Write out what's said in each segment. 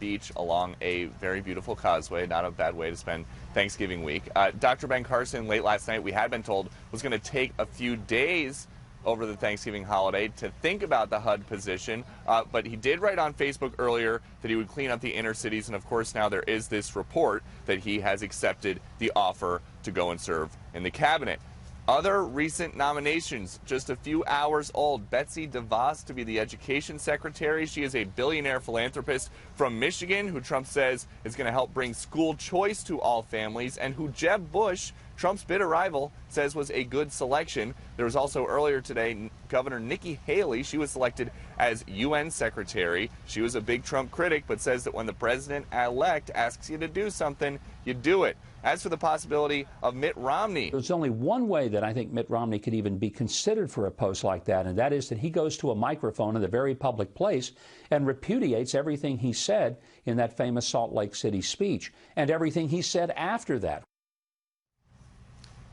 beach along a very beautiful causeway. Not a bad way to spend Thanksgiving week. Dr. Ben Carson, late last night, we had been told, was going to take a few days over the Thanksgiving holiday to think about the HUD position, but he did write on Facebook earlier that he would clean up the inner cities, and of course now there is this report that he has accepted the offer to go and serve in the cabinet. Other recent nominations, just a few hours old. Betsy DeVos to be the education secretary. She is a billionaire philanthropist from Michigan who Trump says is going to help bring school choice to all families, and who Jeb Bush, Trump's bitter rival, says was a good selection. There was also earlier today Governor Nikki Haley. She was selected as UN secretary. She was a big Trump critic, but says that when the president-elect asks you to do something, you do it. As for the possibility of Mitt Romney, there's only one way that I think Mitt Romney could even be considered for a post like that, and that is that he goes to a microphone in a very public place and repudiates everything he said in that famous Salt Lake City speech and everything he said after that.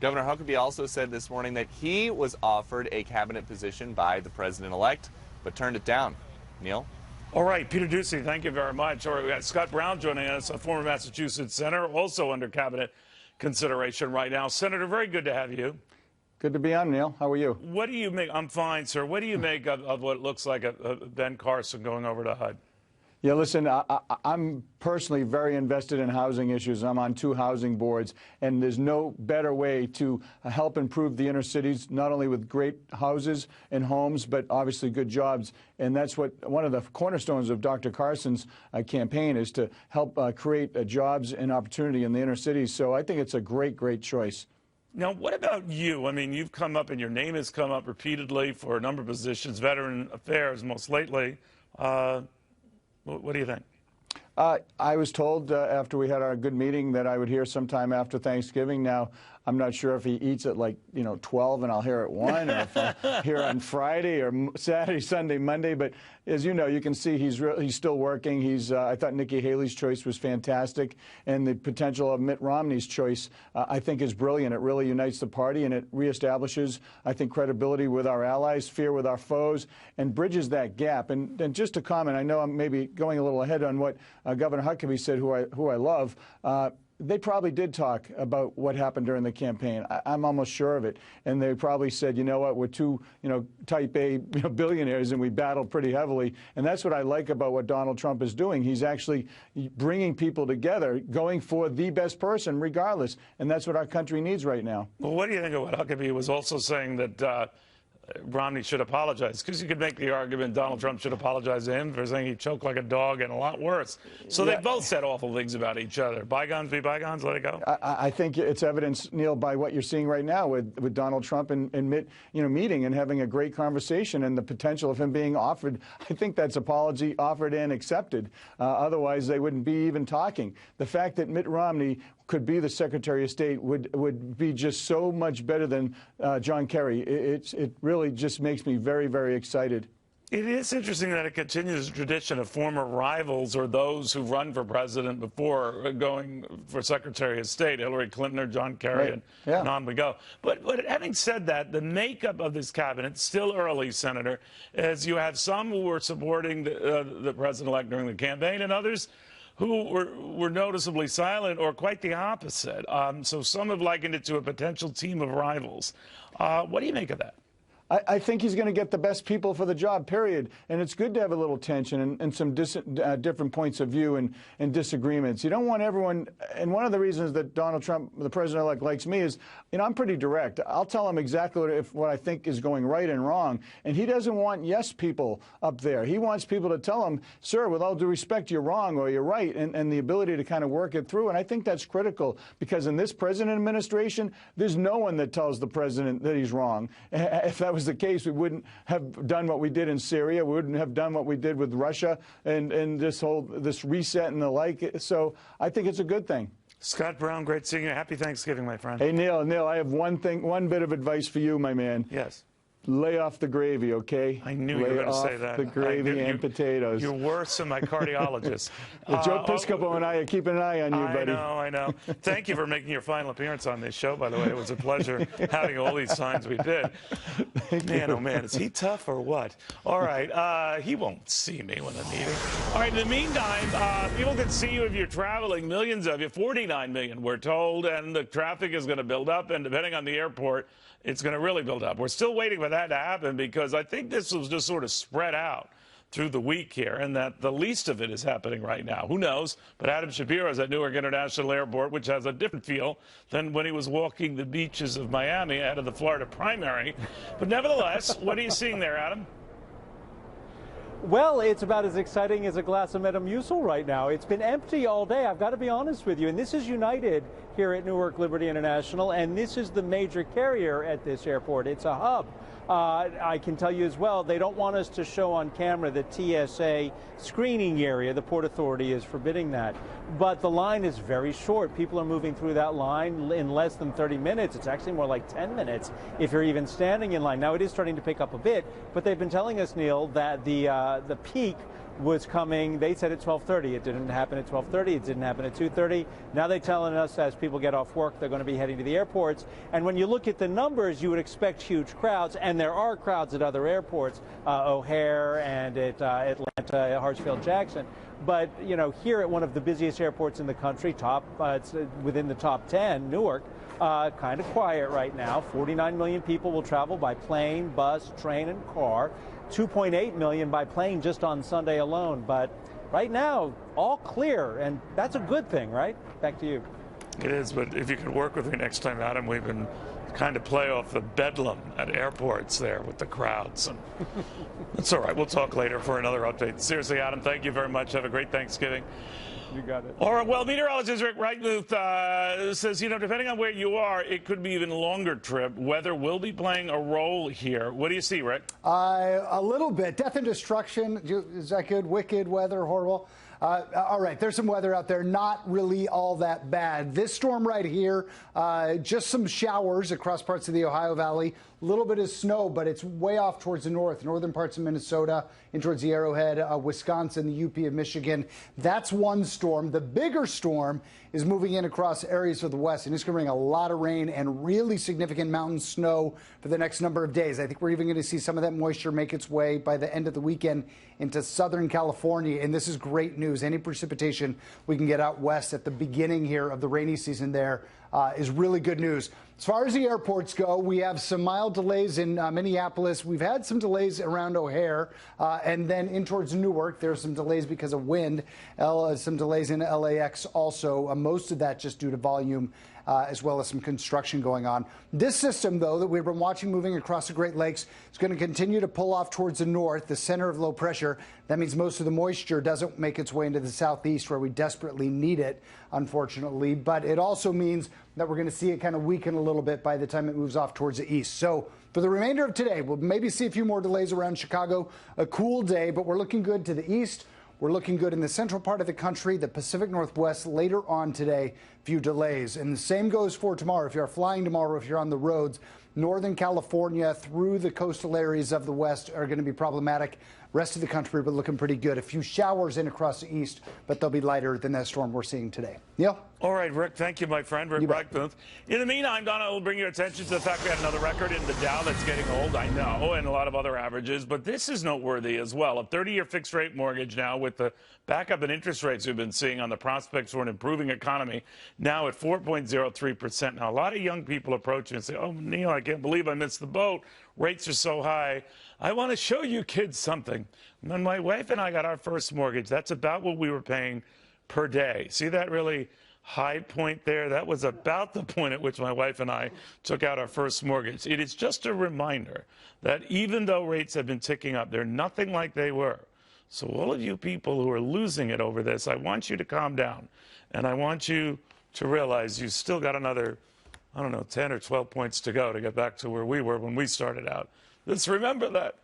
Governor Huckabee also said this morning that he was offered a cabinet position by the president-elect, but turned it down. Neil? All right, Peter Ducey, thank you very much. All right, we got Scott Brown joining us, a former Massachusetts senator, also under cabinet consideration right now. Senator, very good to have you. Good to be on, Neil. How are you? What do you make? I'm fine, sir. What do you make of what looks like Ben Carson going over to HUD? Yeah, listen, I'm personally very invested in housing issues. I'm on 2 housing boards, and there's no better way to help improve the inner cities, not only with great houses and homes, but obviously good jobs. And that's what one of the cornerstones of Dr. Carson's campaign is, to help create jobs and opportunity in the inner cities. So I think it's a great, great choice. Now, what about you? I mean, you've come up, and your name has come up repeatedly for a number of positions, Veteran Affairs most lately. What do you think? I was told after we had our good meeting that I would hear sometime after Thanksgiving. Now, I'm not sure if he eats at 12 and I'll hear at 1, or if I'll hear on Friday or Saturday, Sunday, Monday. But as you know, you can see he's still working. I thought Nikki Haley's choice was fantastic, and the potential of Mitt Romney's choice I think is brilliant. It really unites the party, and it reestablishes, I think, credibility with our allies, fear with our foes, and bridges that gap. And just to comment, I know I'm maybe going a little ahead on what Governor Huckabee said, who I love. They probably did talk about what happened during the campaign. I'm almost sure of it. And they probably said, you know what, we're two, type A billionaires, and we battled pretty heavily. And that's what I like about what Donald Trump is doing. He's actually bringing people together, going for the best person regardless. And that's what our country needs right now. Well, what do you think of what Huckabee was also saying, that Romney should apologize? Because you could make the argument Donald Trump should apologize to him for saying he choked like a dog, and a lot worse. So they both said awful things about each other. Bygones be bygones, let it go. I think it's evidence, Neil, by what you're seeing right now with Donald Trump and Mitt, meeting and having a great conversation, and the potential of him being offered. I think that's apology offered and accepted. Otherwise, they wouldn't be even talking. The fact that Mitt Romney could be the Secretary of State would be just so much better than John Kerry. It really just makes me very, very excited. It is interesting that it continues the tradition of former rivals, or those who run for president before going for Secretary of State, Hillary Clinton or John Kerry, and on we go. But having said that, the makeup of this cabinet, still early, Senator, as you have some who were supporting the president-elect during the campaign, and others who were noticeably silent, or quite the opposite. So some have likened it to a potential team of rivals. What do you make of that? I think he's going to get the best people for the job, period. And it's good to have a little tension and some different points of view and disagreements. You don't want everyone, and one of the reasons that Donald Trump, the president-elect, likes me is, I'm pretty direct. I'll tell him exactly what I think is going right and wrong. And he doesn't want yes people up there. He wants people to tell him, sir, with all due respect, you're wrong or you're right, and the ability to kind of work it through. And I think that's critical, because in this president administration, there's no one that tells the president that he's wrong. If that was the case, we wouldn't have done what we did in Syria. We wouldn't have done what we did with Russia and this reset and the like. So I think it's a good thing. Scott Brown, great seeing you. Happy Thanksgiving, my friend. Hey, Neil, I have one bit of advice for you, my man. Yes. lay off the gravy, okay? I knew you were going to say that. The gravy and potatoes. You're worse than my cardiologist. Joe Piscopo and I are keeping an eye on you, buddy. I know. Thank you for making your final appearance on this show, by the way. It was a pleasure having all these signs we did. Man, oh man, is he tough or what? All right, he won't see me when I'm eating. All right, in the meantime, people can see you if you're traveling, millions of you, 49 million we're told, and the traffic is going to build up, and depending on the airport, it's going to really build up. We're still waiting for that to happen because I think this was just sort of spread out through the week here, and that the least of it is happening right now. Who knows? But Adam Shapiro is at Newark International Airport, which has a different feel than when he was walking the beaches of Miami ahead of the Florida primary. But nevertheless, what are you seeing there, Adam? Well, it's about as exciting as a glass of Metamucil right now. It's been empty all day, I've got to be honest with you. And this is United here at Newark Liberty International, and this is the major carrier at this airport. It's a hub. I can tell you as well, they don't want us to show on camera the TSA screening area. The Port Authority is forbidding that. But the line is very short. People are moving through that line in less than 30 minutes. It's actually more like 10 minutes if you're even standing in line. Now, it is starting to pick up a bit, but they've been telling us, Neil, that the peak was coming. They said at 12:30. It didn't happen at 12:30. It didn't happen at 2:30. Now they're telling us as people get off work, they're going to be heading to the airports. And when you look at the numbers, you would expect huge crowds, and there are crowds at other airports, O'Hare and at Atlanta, Hartsfield-Jackson. But, you know, here at one of the busiest airports in the country, it's within the top 10, Newark, kind of quiet right now. 49 million people will travel by plane, bus, train, and car. 2.8 million by plane just on Sunday alone. But right now, all clear, and that's a good thing, right? Back to you. It is, but if you could work with me next time, Adam, we've been kind of play off the bedlam at airports there with the crowds. And that's all right. We'll talk later for another update. Seriously, Adam, thank you very much. Have a great Thanksgiving. You got it. All right, well, meteorologist Rick Reichmuth says, you know, depending on where you are, it could be even longer trip. Weather will be playing a role here. What do you see, Rick? A little bit. Death and destruction. Is that good? Wicked weather, horrible. All right, there's some weather out there, not really all that bad. This storm right here, just some showers across parts of the Ohio Valley. A little bit of snow, but it's way off towards the northern parts of Minnesota, in towards the Arrowhead, Wisconsin, the UP of Michigan. That's one storm. The bigger storm is moving in across areas of the west, and it's going to bring a lot of rain and really significant mountain snow for the next number of days. I think we're even going to see some of that moisture make its way by the end of the weekend into Southern California, and this is great news. Any precipitation we can get out west at the beginning here of the rainy season there is really good news. As far as the airports go, we have some mild delays in Minneapolis. We've had some delays around O'Hare, and then in towards Newark, there's some delays because of wind. Some delays in LAX also, most of that just due to volume, as well as some construction going on. This system, though, that we've been watching moving across the Great Lakes is going to continue to pull off towards the north, the center of low pressure. That means most of the moisture doesn't make its way into the southeast where we desperately need it, unfortunately. But it also means that we're going to see it kind of weaken a little bit by the time it moves off towards the east. So for the remainder of today, we'll maybe see a few more delays around Chicago. A cool day, but we're looking good to the east. We're looking good in the central part of the country, the Pacific Northwest later on today, few delays. And the same goes for tomorrow. If you're flying tomorrow, if you're on the roads, Northern California through the coastal areas of the west are going to be problematic. Rest of the country, we're looking pretty good. A few showers in across the east, but they'll be lighter than that storm we're seeing today. Neil? All right, Rick, thank you, my friend, Rick Reichmuth. In the meantime, Donna, will bring your attention to the fact we had another record in the Dow that's getting old, I know, and a lot of other averages, but this is noteworthy as well. A 30-year fixed-rate mortgage now with the backup in interest rates we've been seeing on the prospects for an improving economy, now at 4.03%. Now, a lot of young people approach you and say, oh, Neil, I can't believe I missed the boat. Rates are so high. I want to show you kids something. When my wife and I got our first mortgage, that's about what we were paying per day. See that really high point there? That was about the point at which my wife and I took out our first mortgage. It is just a reminder that even though rates have been ticking up, they're nothing like they were. So all of you people who are losing it over this, I want you to calm down. And I want you to realize you've still got another, I don't know, 10 or 12 points to go to get back to where we were when we started out. Let's remember that.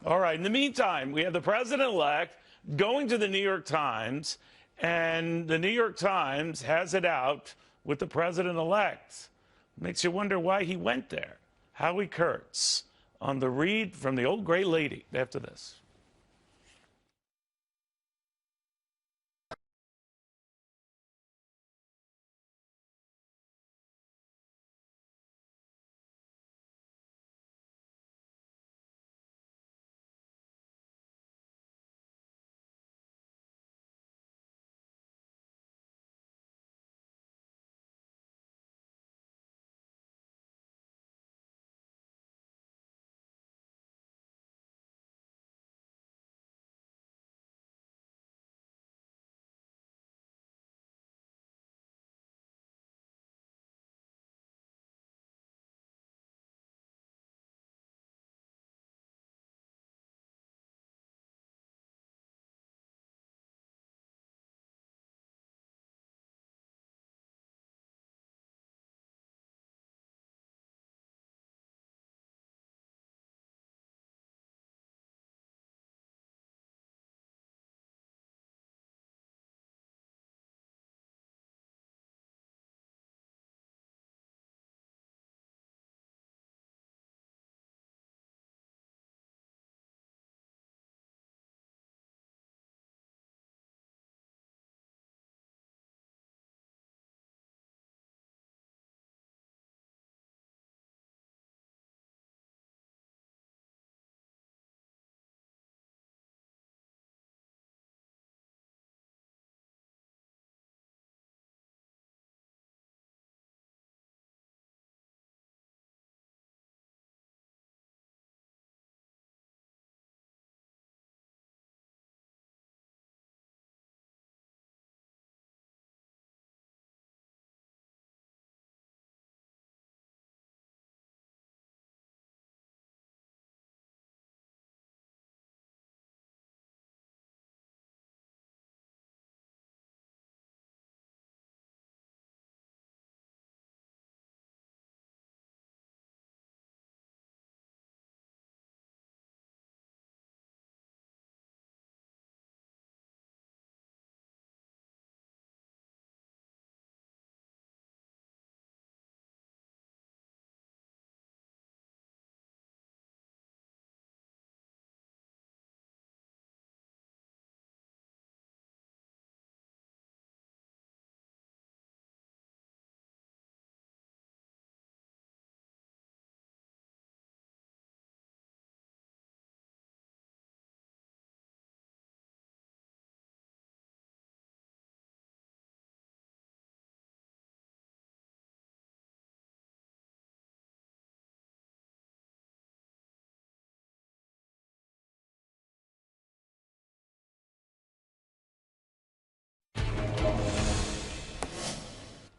All right. In the meantime, we have the president-elect going to the New York Times, and the New York Times has it out with the president-elect. Makes you wonder why he went there. Howie Kurtz, on the read from the old gray lady after this.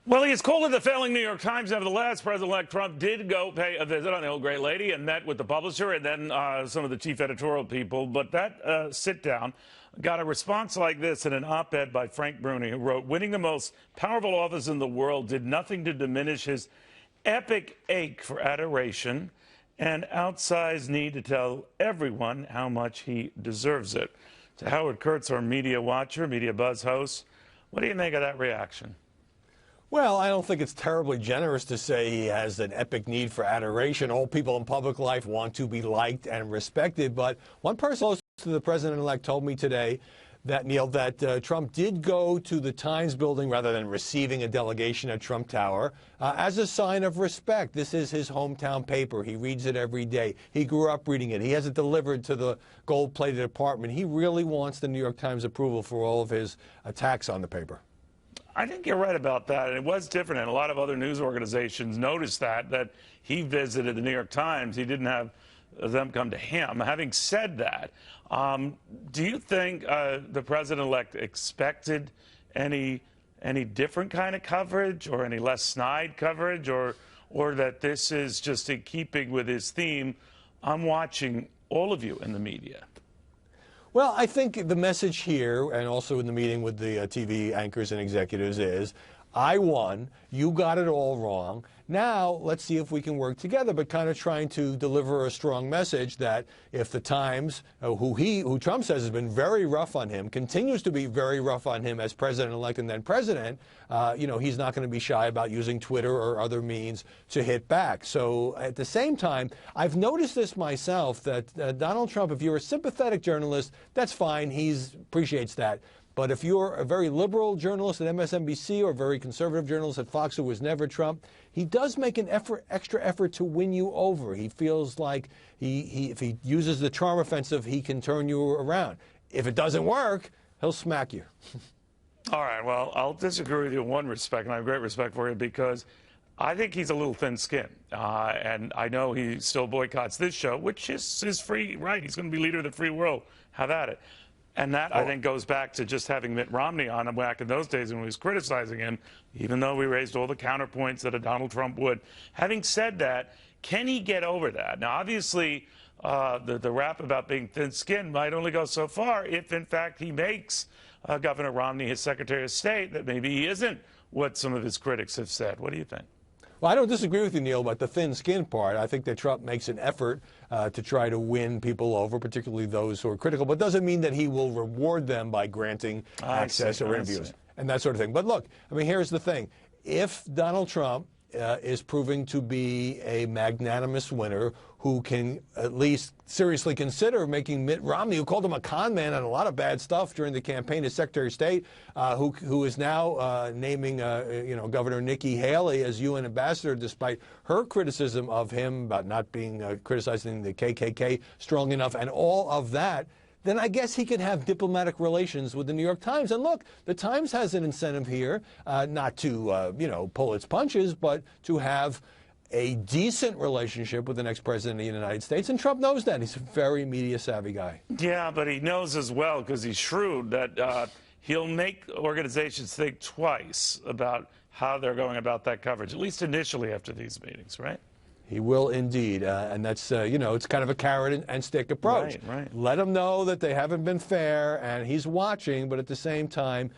Well, he is cold at the failing New York Times. Nevertheless, President-elect Trump did go pay a visit on the old great lady and met with the publisher and then some of the chief editorial people. But that sit-down got a response like this in an op-ed by Frank Bruni, who wrote, "Winning the most powerful office in the world did nothing to diminish his epic ache for adoration and outsized need to tell everyone how much he deserves it." To Howard Kurtz, our media watcher, Media Buzz host, what do you make of that reaction? Well, I don't think it's terribly generous to say he has an epic need for adoration. All people in public life want to be liked and respected. But one person close to the president-elect told me today that, Neil, that Trump did go to the Times building rather than receiving a delegation at Trump Tower as a sign of respect. This is his hometown paper. He reads it every day. He grew up reading it. He has it delivered to the gold-plated apartment. He really wants the New York Times approval for all of his attacks on the paper. I think you're right about that. And it was different, and a lot of other news organizations noticed that he visited the New York Times. He didn't have them come to him. Having said that, do you think the president-elect expected any different kind of coverage or any less snide coverage, or that this is just in keeping with his theme, I'm watching all of you in the media? Well, I think the message here, and also in the meeting with the TV anchors and executives, is I won. You got it all wrong. Now let's see if we can work together, but kind of trying to deliver a strong message that if the Times, who Trump says has been very rough on him, continues to be very rough on him as president-elect and then president, he's not going to be shy about using Twitter or other means to hit back. So at the same time, I've noticed this myself that Donald Trump, if you're a sympathetic journalist, that's fine. He appreciates that. But if you're a very liberal journalist at MSNBC or a very conservative journalist at Fox who was never Trump, he does make an extra effort to win you over. He feels like if he uses the charm offensive, he can turn you around. If it doesn't work, he'll smack you. All right, well, I'll disagree with you in one respect, and I have great respect for you because I think he's a little thin-skinned. And I know he still boycotts this show, which is his free right. He's going to be leader of the free world. Have at it. And that, I think, goes back to just having Mitt Romney on him back in those days when he was criticizing him, even though we raised all the counterpoints that a Donald Trump would. Having said that, can he get over that? Now, obviously, the rap about being thin-skinned might only go so far if, in fact, he makes Governor Romney his Secretary of State, that maybe he isn't what some of his critics have said. What do you think? Well, I don't disagree with you, Neil, about the thin-skinned part. I think that Trump makes an effort to try to win people over, particularly those who are critical, but doesn't mean that he will reward them by granting access or interviews and that sort of thing. But look, I mean, here's the thing. If Donald Trump is proving to be a magnanimous winner who can at least seriously consider making Mitt Romney, who called him a con man and a lot of bad stuff during the campaign as Secretary of State, who is now naming Governor Nikki Haley as UN ambassador, despite her criticism of him about not being criticizing the KKK strong enough and all of that, then I guess he could have diplomatic relations with the New York Times. And look, the Times has an incentive here, not to, pull its punches, but to have a decent relationship with the next president of the United States. And Trump knows that. He's a very media-savvy guy. Yeah, but he knows as well, because he's shrewd, that he'll make organizations think twice about how they're going about that coverage, at least initially after these meetings, right? He will indeed, and that's, it's kind of a carrot and stick approach. Right. Let him know that they haven't been fair, and he's watching, but at the same time,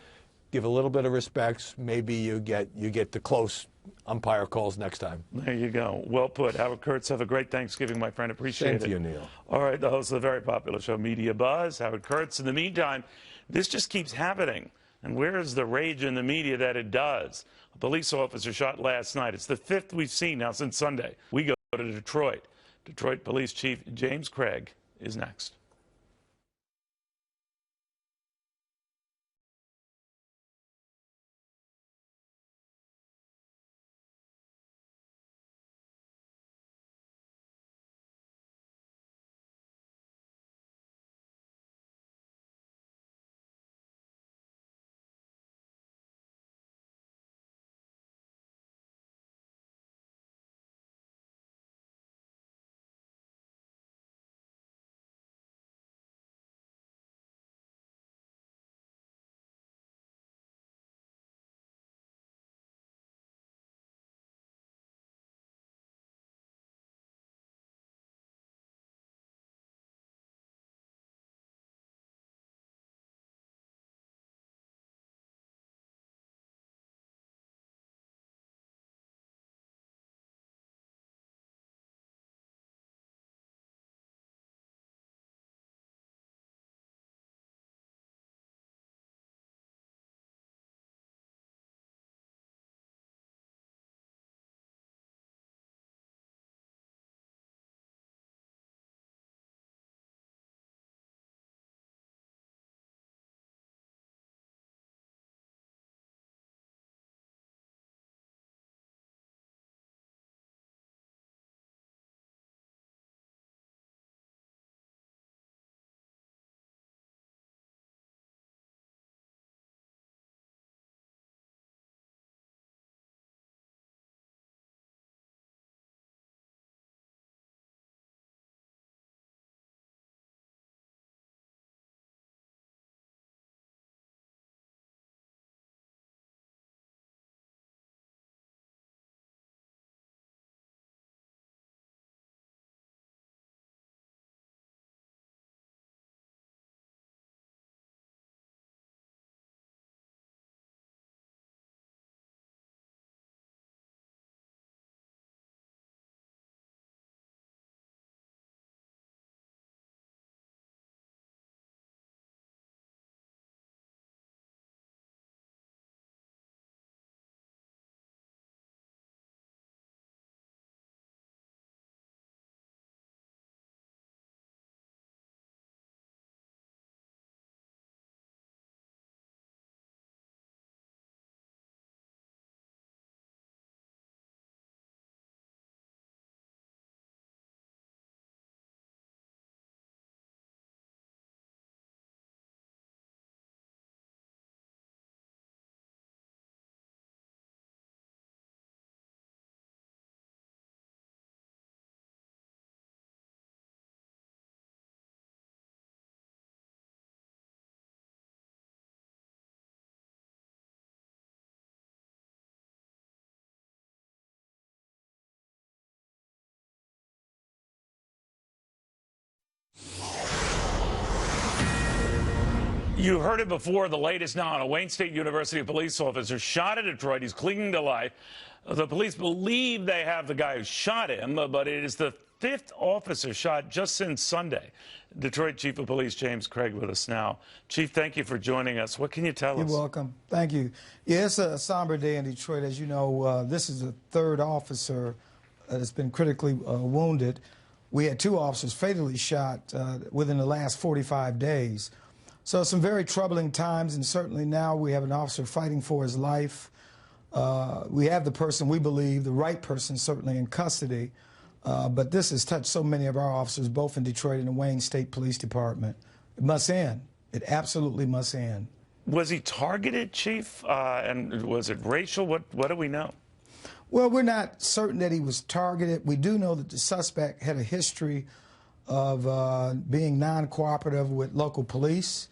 give a little bit of respect. Maybe you get the close umpire calls next time. There you go. Well put. Howard Kurtz, have a great Thanksgiving, my friend. Appreciate it. Same to you, Neil. All right, the host of the very popular show, Media Buzz, Howard Kurtz. In the meantime, this just keeps happening. And where is the rage in the media that it does? A police officer shot last night. It's the fifth we've seen now since Sunday. We go to Detroit. Detroit Police Chief James Craig is next. You heard it before. The latest now on a Wayne State University police officer shot at Detroit. He's clinging to life. The police believe they have the guy who shot him, but it is the fifth officer shot just since Sunday. Detroit Chief of Police James Craig with us now. Chief, thank you for joining us. What can you tell us? You're welcome. Thank you. Yeah, it's a somber day in Detroit. As you know, this is the third officer that's been critically wounded. We had 2 officers fatally shot within the last 45 days. So some very troubling times, and certainly now we have an officer fighting for his life. We have the person we believe, the right person, certainly in custody. But this has touched so many of our officers, both in Detroit and the Wayne State Police Department. It must end. It absolutely must end. Was he targeted, Chief? And was it racial? What do we know? Well, we're not certain that he was targeted. We do know that the suspect had a history of being non-cooperative with local police.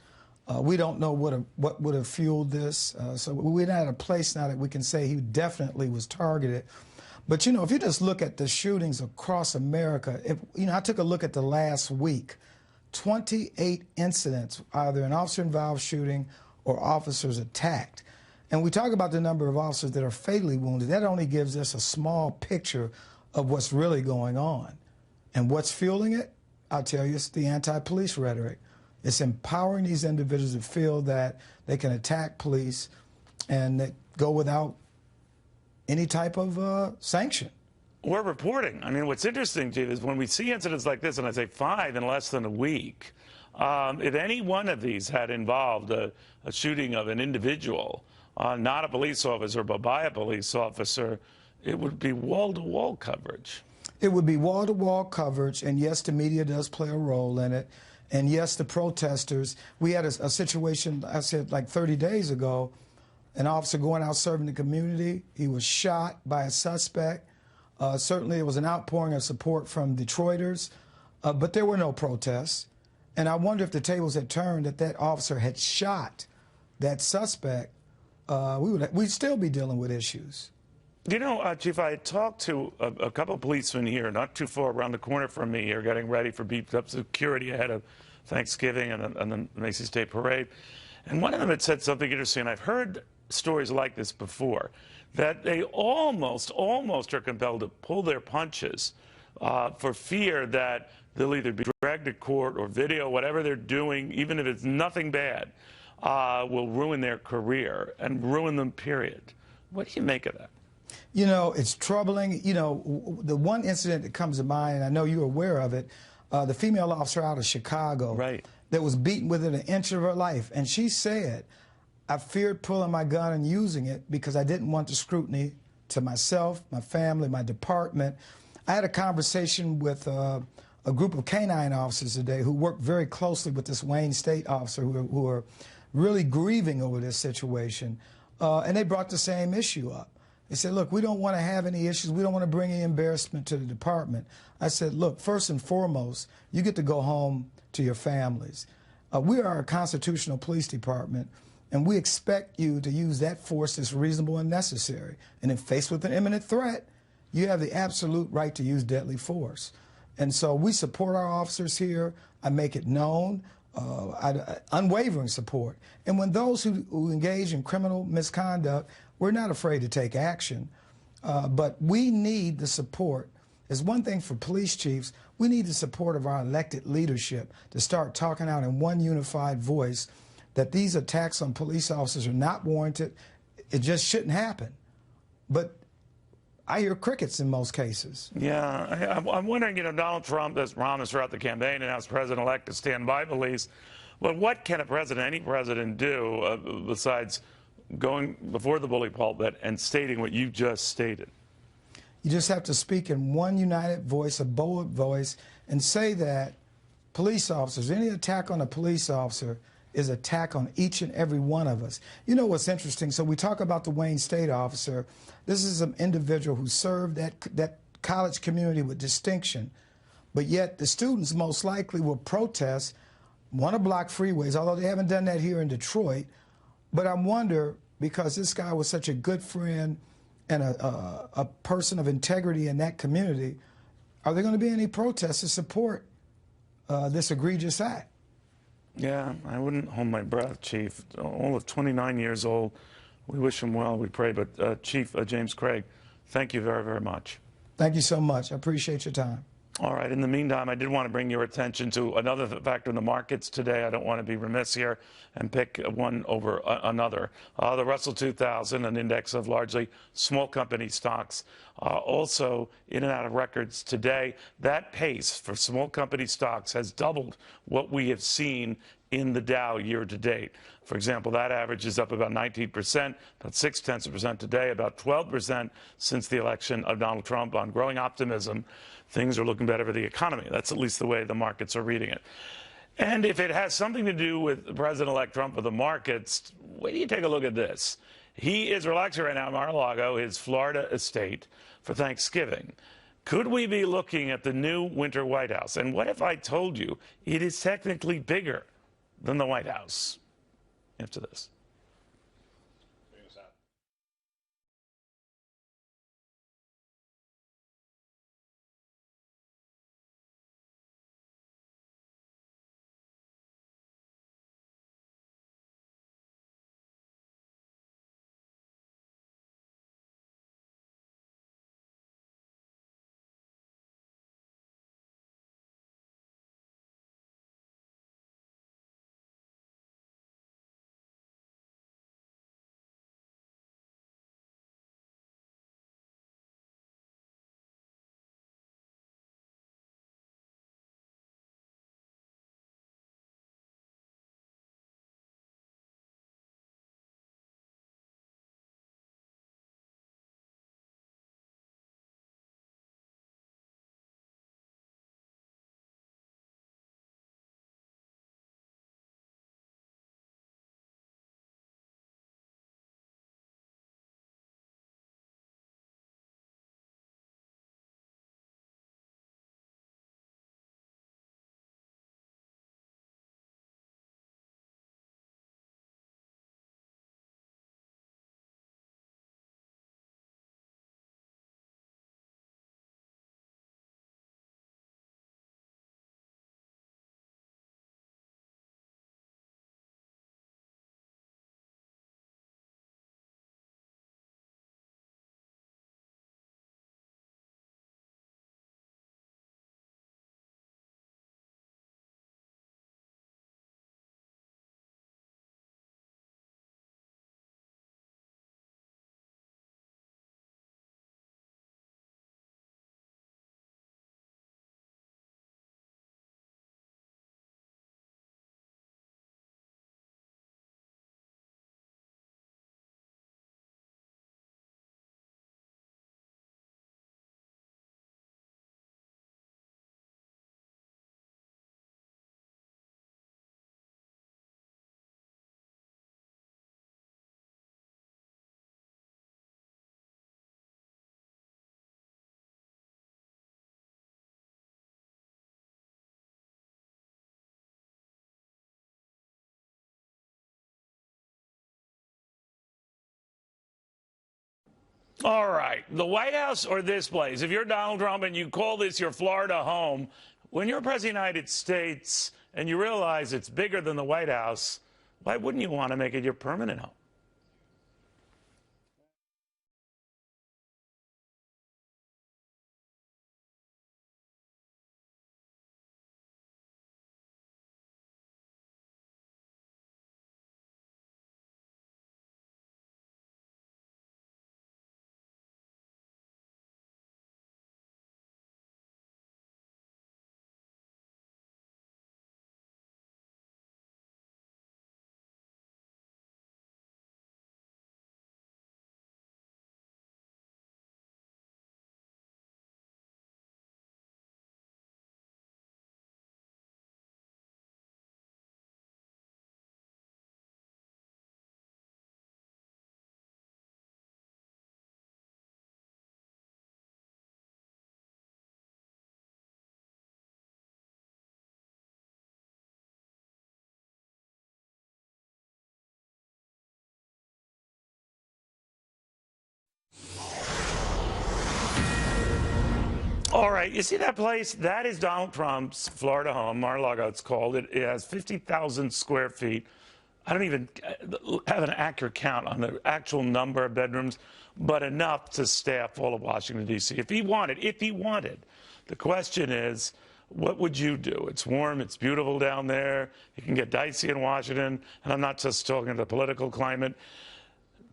We don't know what would have fueled this. So we're not at a place now that we can say he definitely was targeted. But, you know, if you just look at the shootings across America, I took a look at the last week, 28 incidents, either an officer-involved shooting or officers attacked. And we talk about the number of officers that are fatally wounded. That only gives us a small picture of what's really going on. And what's fueling it? I'll tell you, it's the anti-police rhetoric. It's empowering these individuals to feel that they can attack police and that go without any type of sanction. We're reporting. I mean, what's interesting, Chief, is when we see incidents like this, and I say 5 in less than a week, if any one of these had involved a shooting of an individual, not a police officer, but by a police officer, it would be wall-to-wall coverage. It would be wall-to-wall coverage, and yes, the media does play a role in it. And yes, the protesters. We had a situation, I said, like 30 days ago, an officer going out serving the community. He was shot by a suspect. Certainly, there was an outpouring of support from Detroiters, but there were no protests. And I wonder if the tables had turned, that officer had shot that suspect, we'd still be dealing with issues. You know, Chief, I had talked to a couple of policemen here, not too far around the corner from me here, getting ready for beefed-up security ahead of Thanksgiving and the Macy's Day Parade. And one of them had said something interesting, and I've heard stories like this before, that they almost are compelled to pull their punches for fear that they'll either be dragged to court or video, whatever they're doing, even if it's nothing bad, will ruin their career and ruin them, period. What do you make of that? You know, it's troubling. You know, the one incident that comes to mind, and I know you're aware of it, the female officer out of Chicago that was beaten within an inch of her life. And she said, I feared pulling my gun and using it because I didn't want the scrutiny to myself, my family, my department. I had a conversation with a group of canine officers today who work very closely with this Wayne State officer who are really grieving over this situation. And they brought the same issue up. They said, look, we don't want to have any issues. We don't want to bring any embarrassment to the department. I said, look, first and foremost, you get to go home to your families. We are a constitutional police department, and we expect you to use that force that's reasonable and necessary. And if faced with an imminent threat, you have the absolute right to use deadly force. And so we support our officers here. I make it known, unwavering support. And when those who engage in criminal misconduct, we're not afraid to take action, but we need the support. It's one thing for police chiefs. We need the support of our elected leadership to start talking out in one unified voice that these attacks on police officers are not warranted. It just shouldn't happen. But I hear crickets in most cases. Yeah, I'm wondering, you know, Donald Trump has promised throughout the campaign and as president-elect to stand by police. But what can any president do besides going before the bully pulpit and stating what you just stated? You just have to speak in one united voice, a bold voice, and say that police officers, any attack on a police officer is an attack on each and every one of us. You know what's interesting? So we talk about the Wayne State officer. This is an individual who served that college community with distinction, but yet the students most likely will protest, want to block freeways, although they haven't done that here in Detroit. But I wonder, because this guy was such a good friend and a person of integrity in that community, are there going to be any protests to support this egregious act? Yeah, I wouldn't hold my breath, Chief. All of 29 years old. We wish him well, we pray. But Chief James Craig, thank you very, very much. Thank you so much. I appreciate your time. All right. In the meantime, I did want to bring your attention to another factor in the markets today. I don't want to be remiss here and pick one over another. The Russell 2000, an index of largely small company stocks, also in and out of records today. That pace for small company stocks has doubled what we have seen in the Dow year to date. For example, that average is up about 19%, about 0.6% today, about 12% since the election of Donald Trump on growing optimism. Things are looking better for the economy. That's at least the way the markets are reading it. And if it has something to do with President-elect Trump or the markets, wait till you take a look at this. He is relaxing right now in Mar-a-Lago, his Florida estate, for Thanksgiving. Could we be looking at the new winter White House? And what if I told you it is technically bigger than the White House? After this. All right, the White House or this place? If you're Donald Trump and you call this your Florida home, when you're President of the United States and you realize it's bigger than the White House, why wouldn't you want to make it your permanent home? All right, you see that place? That is Donald Trump's Florida home, Mar-a-Lago it's called. It has 50,000 square feet. I don't even have an accurate count on the actual number of bedrooms, but enough to staff all of Washington, D.C. If he wanted. The question is, what would you do? It's warm, it's beautiful down there. It can get dicey in Washington, and I'm not just talking the political climate.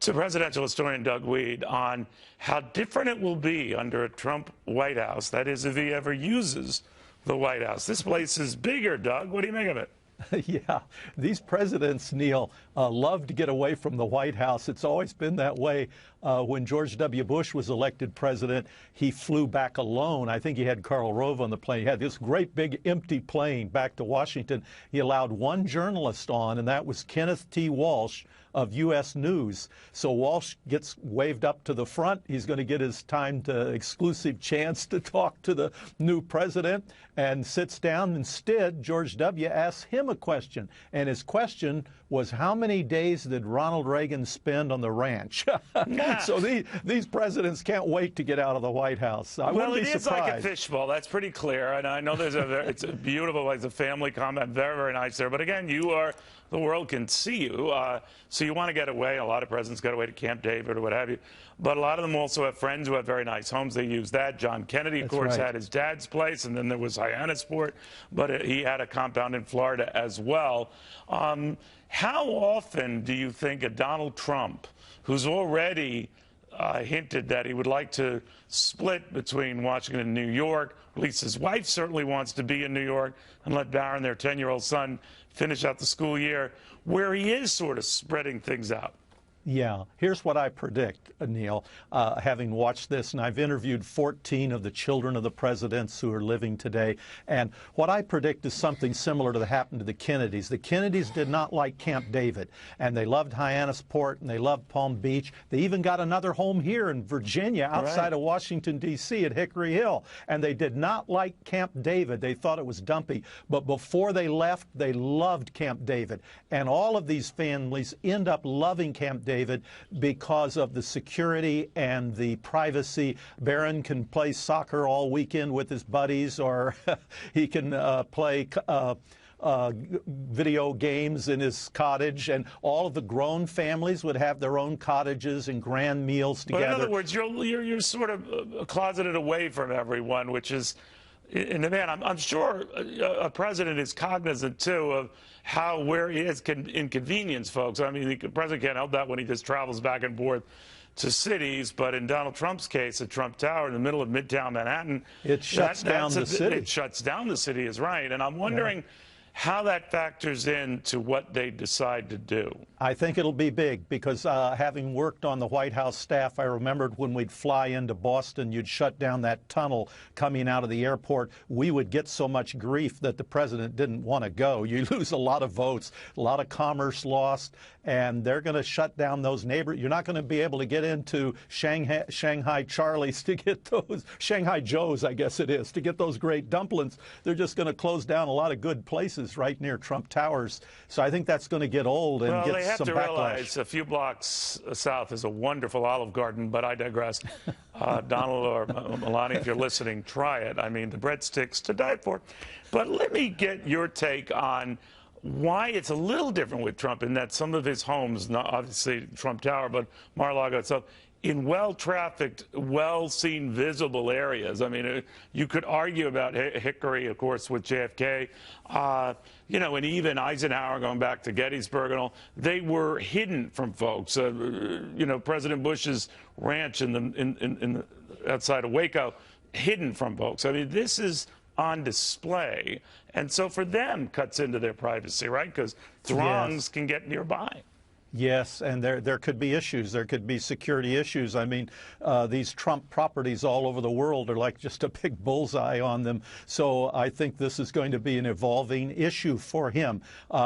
To presidential historian Doug Weed on how different it will be under a Trump White House, that is, if he ever uses the White House. This place is bigger, Doug. What do you make of it? Yeah, these presidents, Neil, love to get away from the White House. It's always been that way. When George W. Bush was elected president, he flew back alone. I think he had Karl Rove on the plane. He had this great big empty plane back to Washington. He allowed one journalist on, and that was Kenneth T. Walsh of U.S. News. So Walsh gets waved up to the front. He's going to get his time to exclusive chance to talk to the new president and sits down. Instead, George W. asks him a question. And his question was, how many days did Ronald Reagan spend on the ranch? So these presidents can't wait to get out of the White House. Well, it is like a fishbowl. That's pretty clear. And I know it's a beautiful, it's a family comment, very, very nice there. But again, the world can see you. So you want to get away. A lot of presidents got away to Camp David or what have you. But a lot of them also have friends who have very nice homes. They use that. John Kennedy, of course, had his dad's place, and then there was Hyannisport. But he had a compound in Florida as well. How often do you think a Donald Trump, who's already hinted that he would like to split between Washington and New York, at least his wife certainly wants to be in New York, and let Barron, their 10-year-old son, finish out the school year, where he is sort of spreading things out? Yeah, here's what I predict, Neil, having watched this, and I've interviewed 14 of the children of the presidents who are living today, and what I predict is something similar to what happened to the Kennedys. The Kennedys did not like Camp David, and they loved Hyannisport, and they loved Palm Beach. They even got another home here in Virginia, outside of Washington, D.C., at Hickory Hill, and they did not like Camp David. They thought it was dumpy, but before they left, they loved Camp David, and all of these families end up loving Camp David because of the security and the privacy. Barron can play soccer all weekend with his buddies, or he can play video games in his cottage, and all of the grown families would have their own cottages and grand meals together. But in other words, you're sort of closeted away from everyone, which is, and man, I'm sure a president is cognizant too of where he is can inconvenience folks. I mean, the president can't help that when he just travels back and forth to cities, but in Donald Trump's case, at Trump Tower in the middle of Midtown Manhattan, it shuts down the city. It shuts down the city, is right. And I'm wondering how that factors into what they decide to do. I think it'll be big because having worked on the White House staff, I remembered when we'd fly into Boston, you'd shut down that tunnel coming out of the airport. We would get so much grief that the president didn't want to go. You lose a lot of votes, a lot of commerce lost, and they're going to shut down those neighborhoods. You're not going to be able to get into Shanghai Charlie's to get those, Shanghai Joe's, I guess it is, to get those great dumplings. They're just going to close down a lot of good places right near Trump Towers. So I think that's going to get old and get some backlash. They have to realize a few blocks south is a wonderful Olive Garden, but I digress. Donald or Melania, if you're listening, try it. I mean, the breadsticks to die for. But let me get your take on why it's a little different with Trump in that some of his homes, not obviously Trump Tower, but Mar-a-Lago itself, in well-trafficked, well-seen, visible areas. I mean, you could argue about Hickory, of course, with JFK, and even Eisenhower going back to Gettysburg and all. They were hidden from folks. President Bush's ranch in the outside of Waco, hidden from folks. I mean, this is on display, and so for them, cuts into their privacy, right? Because throngs can get nearby. Yes, and there could be issues. There could be security issues. I mean, these Trump properties all over the world are like just a big bullseye on them. So I think this is going to be an evolving issue for him.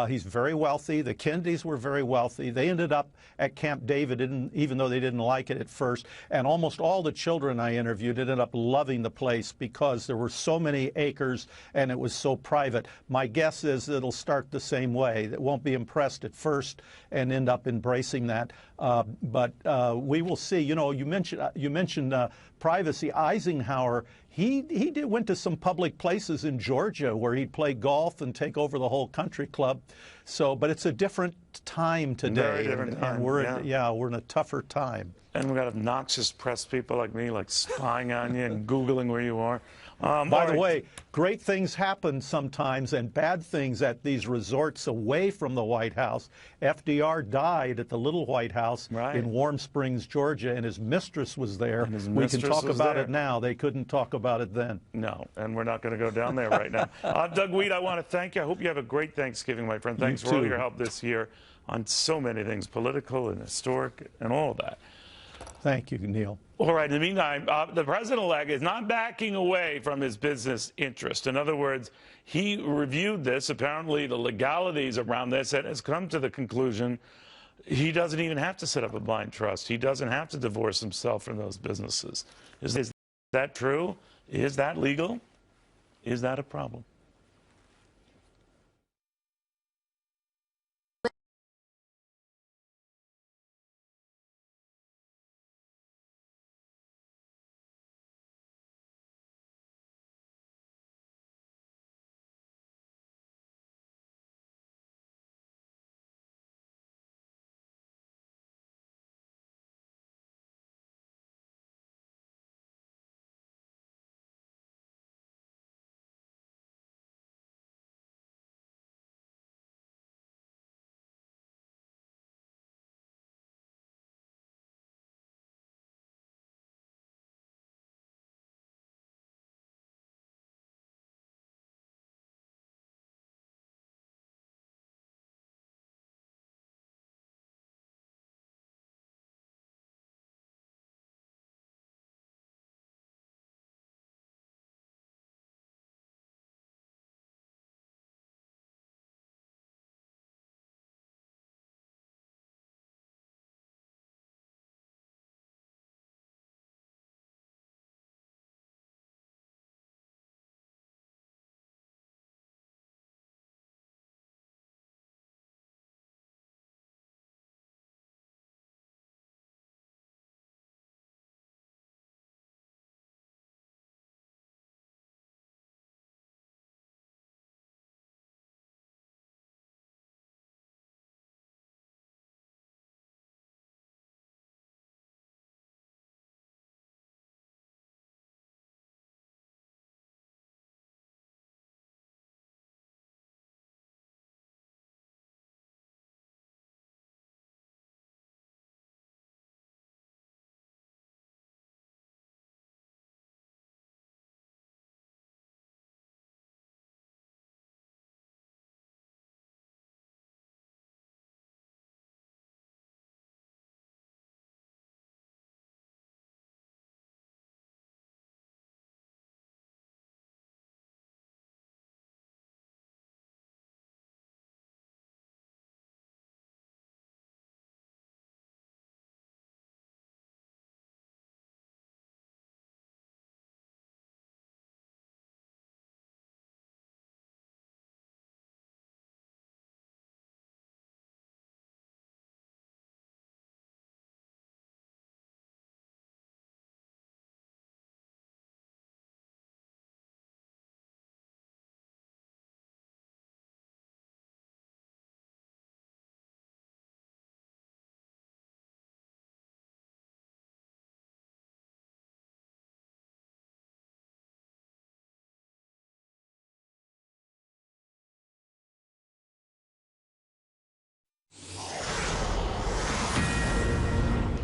He's very wealthy. The Kennedys were very wealthy. They ended up at Camp David, even though they didn't like it at first. And almost all the children I interviewed ended up loving the place because there were so many acres and it was so private. My guess is it'll start the same way. It won't be impressed at first and end up up embracing that. But we will see. You know, you mentioned privacy. Eisenhower, he went to some public places in Georgia where he'd play golf and take over the whole country club. So, but it's a different time today. Very different time. And we're in a tougher time. And we've got obnoxious press people like me, like spying on you and Googling where you are. By the way, great things happen sometimes and bad things at these resorts away from the White House. FDR died at the Little White House in Warm Springs, Georgia, and his mistress was there. We can talk about it now. They couldn't talk about it then. No, and we're not going to go down there right now. Doug Weed, I want to thank you. I hope you have a great Thanksgiving, my friend. Thanks for all your help this year on so many things, political and historic and all of that. Thank you, Neil. All right. In the meantime, the president-elect is not backing away from his business interest. In other words, he reviewed this, apparently the legalities around this, and has come to the conclusion he doesn't even have to set up a blind trust. He doesn't have to divorce himself from those businesses. Is that true? Is that legal? Is that a problem?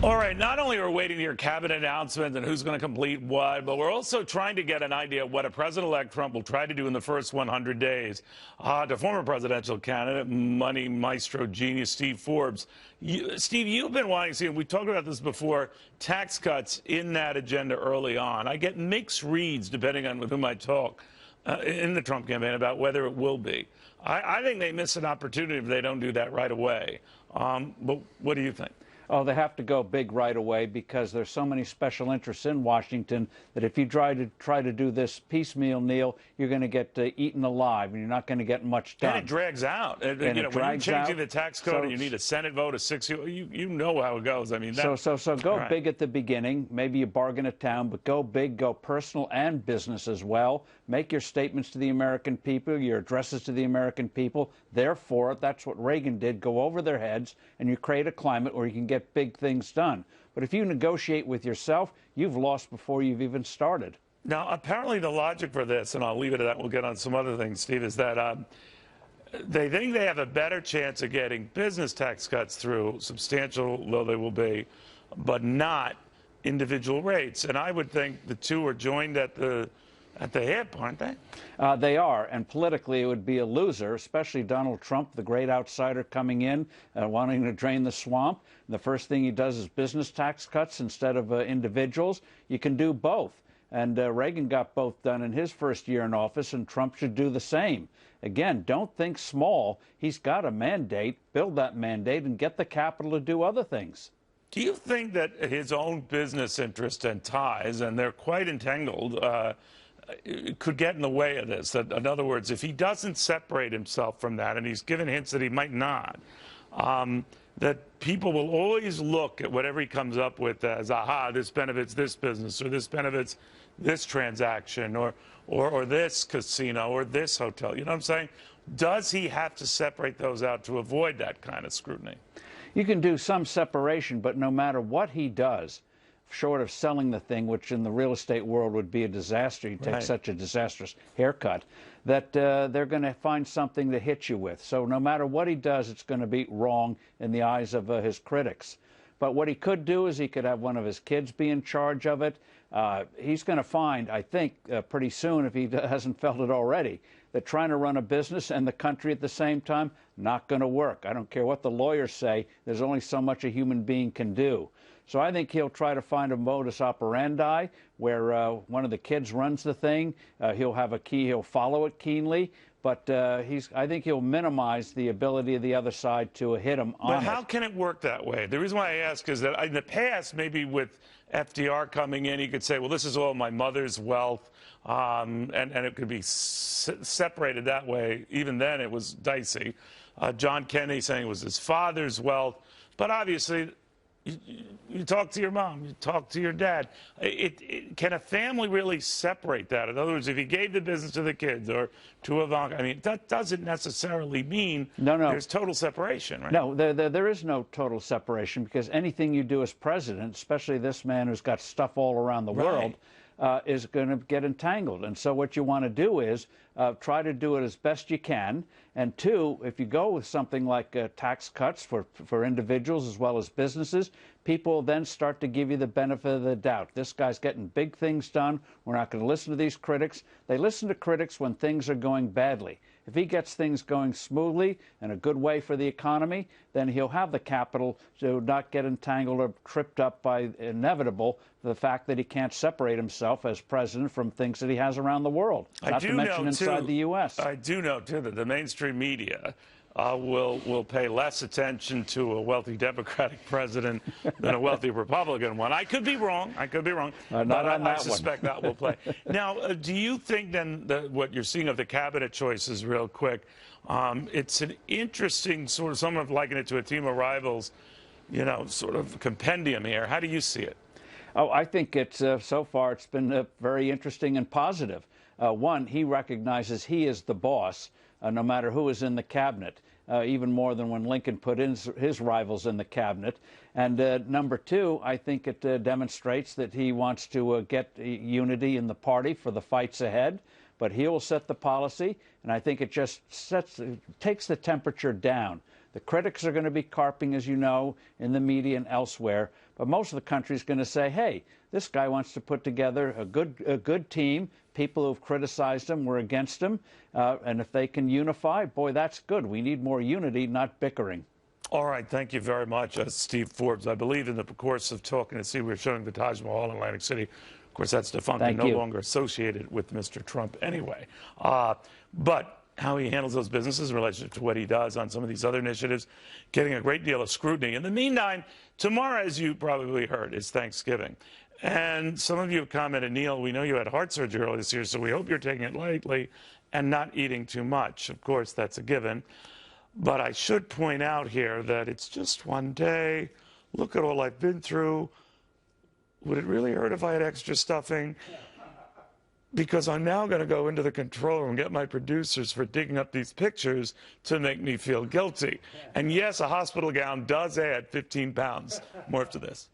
All right, not only are we waiting to hear cabinet announcements and who's going to complete what, but we're also trying to get an idea of what a President-elect Trump will try to do in the first 100 days. To former presidential candidate, money maestro genius Steve Forbes. Steve, you've been wanting to see, and we talked about this before, tax cuts in that agenda early on. I get mixed reads, depending on with whom I talk, in the Trump campaign about whether it will be. I think they miss an opportunity if they don't do that right away. But what do you think? Oh, they have to go big right away because there's so many special interests in Washington that if you try to do this piecemeal, Neil, you're going to get eaten alive, and you're not going to get much done. And it drags out. And when you're changing the tax code and you need a Senate vote of 6, you know how it goes. I mean, so go big at the beginning. Maybe you bargain it down, but go big, go personal and business as well. Make your statements to the American people, your addresses to the American people. They're for it. That's what Reagan did. Go over their heads, and you create a climate where you can get big things done. But if you negotiate with yourself, you've lost before you've even started. Now, apparently the logic for this, and I'll leave it at that, we'll get on some other things, Steve, is that they think they have a better chance of getting business tax cuts through, substantial though they will be, but not individual rates. And I would think the two are joined at the hip, aren't they? They are, and politically it would be a loser, especially Donald Trump, the great outsider coming in, wanting to drain the swamp. The first thing he does is business tax cuts instead of individuals. You can do both. And Reagan got both done in his first year in office, and Trump should do the same. Again, don't think small. He's got a mandate. Build that mandate and get the capital to do other things. Do you think that his own business interest and ties, and they're quite entangled, could get in the way of this? That, in other words, if he doesn't separate himself from that, and he's given hints that he might not, that people will always look at whatever he comes up with as, aha, this benefits this business, or this benefits this transaction, or this casino, or this hotel. You know what I'm saying? Does he have to separate those out to avoid that kind of scrutiny? You can do some separation, but no matter what he does, short of selling the thing, which in the real estate world would be a disaster, you take such a disastrous haircut, that they're going to find something to hit you with. So no matter what he does, it's going to be wrong in the eyes of his critics. But what he could do is he could have one of his kids be in charge of it. He's going to find, I think, pretty soon, if he hasn't felt it already, that trying to run a business and the country at the same time, not going to work. I don't care what the lawyers say. There's only so much a human being can do. So I think he'll try to find a modus operandi where one of the kids runs the thing. He'll have a key. He'll follow it keenly. But I think he'll minimize the ability of the other side to hit him on it. But how can it work that way? The reason why I ask is that in the past, maybe with FDR coming in, he could say, well, this is all my mother's wealth, and it could be separated that way. Even then, it was dicey. John Kennedy saying it was his father's wealth. But obviously, you talk to your mom, you talk to your dad. Can a family really separate that? In other words, if he gave the business to the kids or to Ivanka, I mean, that doesn't necessarily mean there's total separation, right? No, there is no total separation, because anything you do as president, especially this man who's got stuff all around the world, is going to get entangled. And so what you want to do is try to do it as best you can. And two, if you go with something like tax cuts for individuals as well as businesses, people will then start to give you the benefit of the doubt. This guy's getting big things done. We're not going to listen to these critics. They listen to critics when things are going badly. If he gets things going smoothly and a good way for the economy, then he'll have the capital to not get entangled or tripped up by the fact that he can't separate himself as president from things that he has around the world, not to mention inside the U.S. I do know, too, that the mainstream media will pay less attention to a wealthy Democratic president than a wealthy Republican one. I could be wrong. I could be wrong. But I suspect that will play. Now, do you think then that what you're seeing of the cabinet choices, real quick, it's an interesting sort of, some have likened it to a team of rivals, you know, sort of compendium here. How do you see it? Oh, I think it's so far it's been very interesting and positive. One, he recognizes he is the boss, no matter who is in the cabinet, even more than when Lincoln put his rivals in the cabinet. And number two, I think it demonstrates that he wants to get unity in the party for the fights ahead. But he will set the policy, and I think it just takes the temperature down. The critics are going to be carping, as you know, in the media and elsewhere. But most of the country is going to say, hey, this guy wants to put together a good team. People who've criticized him were against him. And if they can unify, boy, that's good. We need more unity, not bickering. All right. Thank you very much, Steve Forbes. I believe in the course of talking to see, we were showing the Taj Mahal in Atlantic City. Of course, that's defunct and no longer associated with Mr. Trump anyway. But how he handles those businesses in relation to what he does on some of these other initiatives, getting a great deal of scrutiny. In the meantime, tomorrow, as you probably heard, is Thanksgiving. And some of you have commented, Neil, we know you had heart surgery earlier this year, so we hope you're taking it lightly and not eating too much. Of course, that's a given. But I should point out here that it's just one day. Look at all I've been through. Would it really hurt if I had extra stuffing? Because I'm now going to go into the control room and get my producers for digging up these pictures to make me feel guilty. And yes, a hospital gown does add 15 pounds. More after this.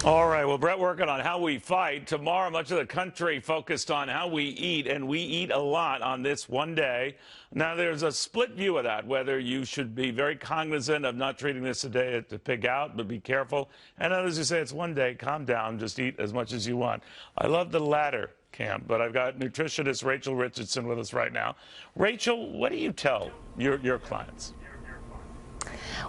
All right, well, Brett working on how we fight. Tomorrow, much of the country focused on how we eat, and we eat a lot on this one day. Now, there's a split view of that, whether you should be very cognizant of not treating this a day to pig out, but be careful. And others who say it's one day, calm down, just eat as much as you want. I love the latter camp, but I've got nutritionist Rachel Richardson with us right now. Rachel, what do you tell your clients?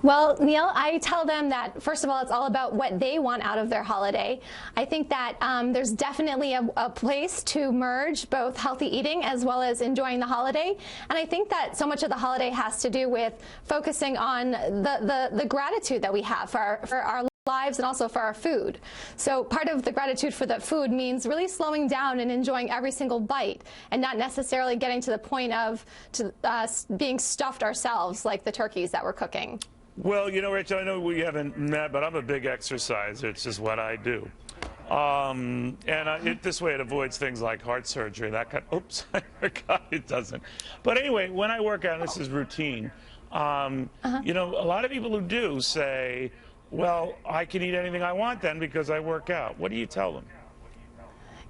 Well, Neil, I tell them that, first of all, it's all about what they want out of their holiday. I think that there's definitely a place to merge both healthy eating as well as enjoying the holiday. And I think that so much of the holiday has to do with focusing on the gratitude that we have for our lives and also for our food. So part of the gratitude for the food means really slowing down and enjoying every single bite and not necessarily getting to the point of being stuffed ourselves like the turkeys that we're cooking. Well, you know, Rachel, I know we haven't met, but I'm a big exerciser. It's just what I do. This way it avoids things like heart surgery. That kind. Oops, I forgot it doesn't. But anyway, when I work out, this is routine. You know, a lot of people who do say, well, I can eat anything I want then because I work out. What do you tell them?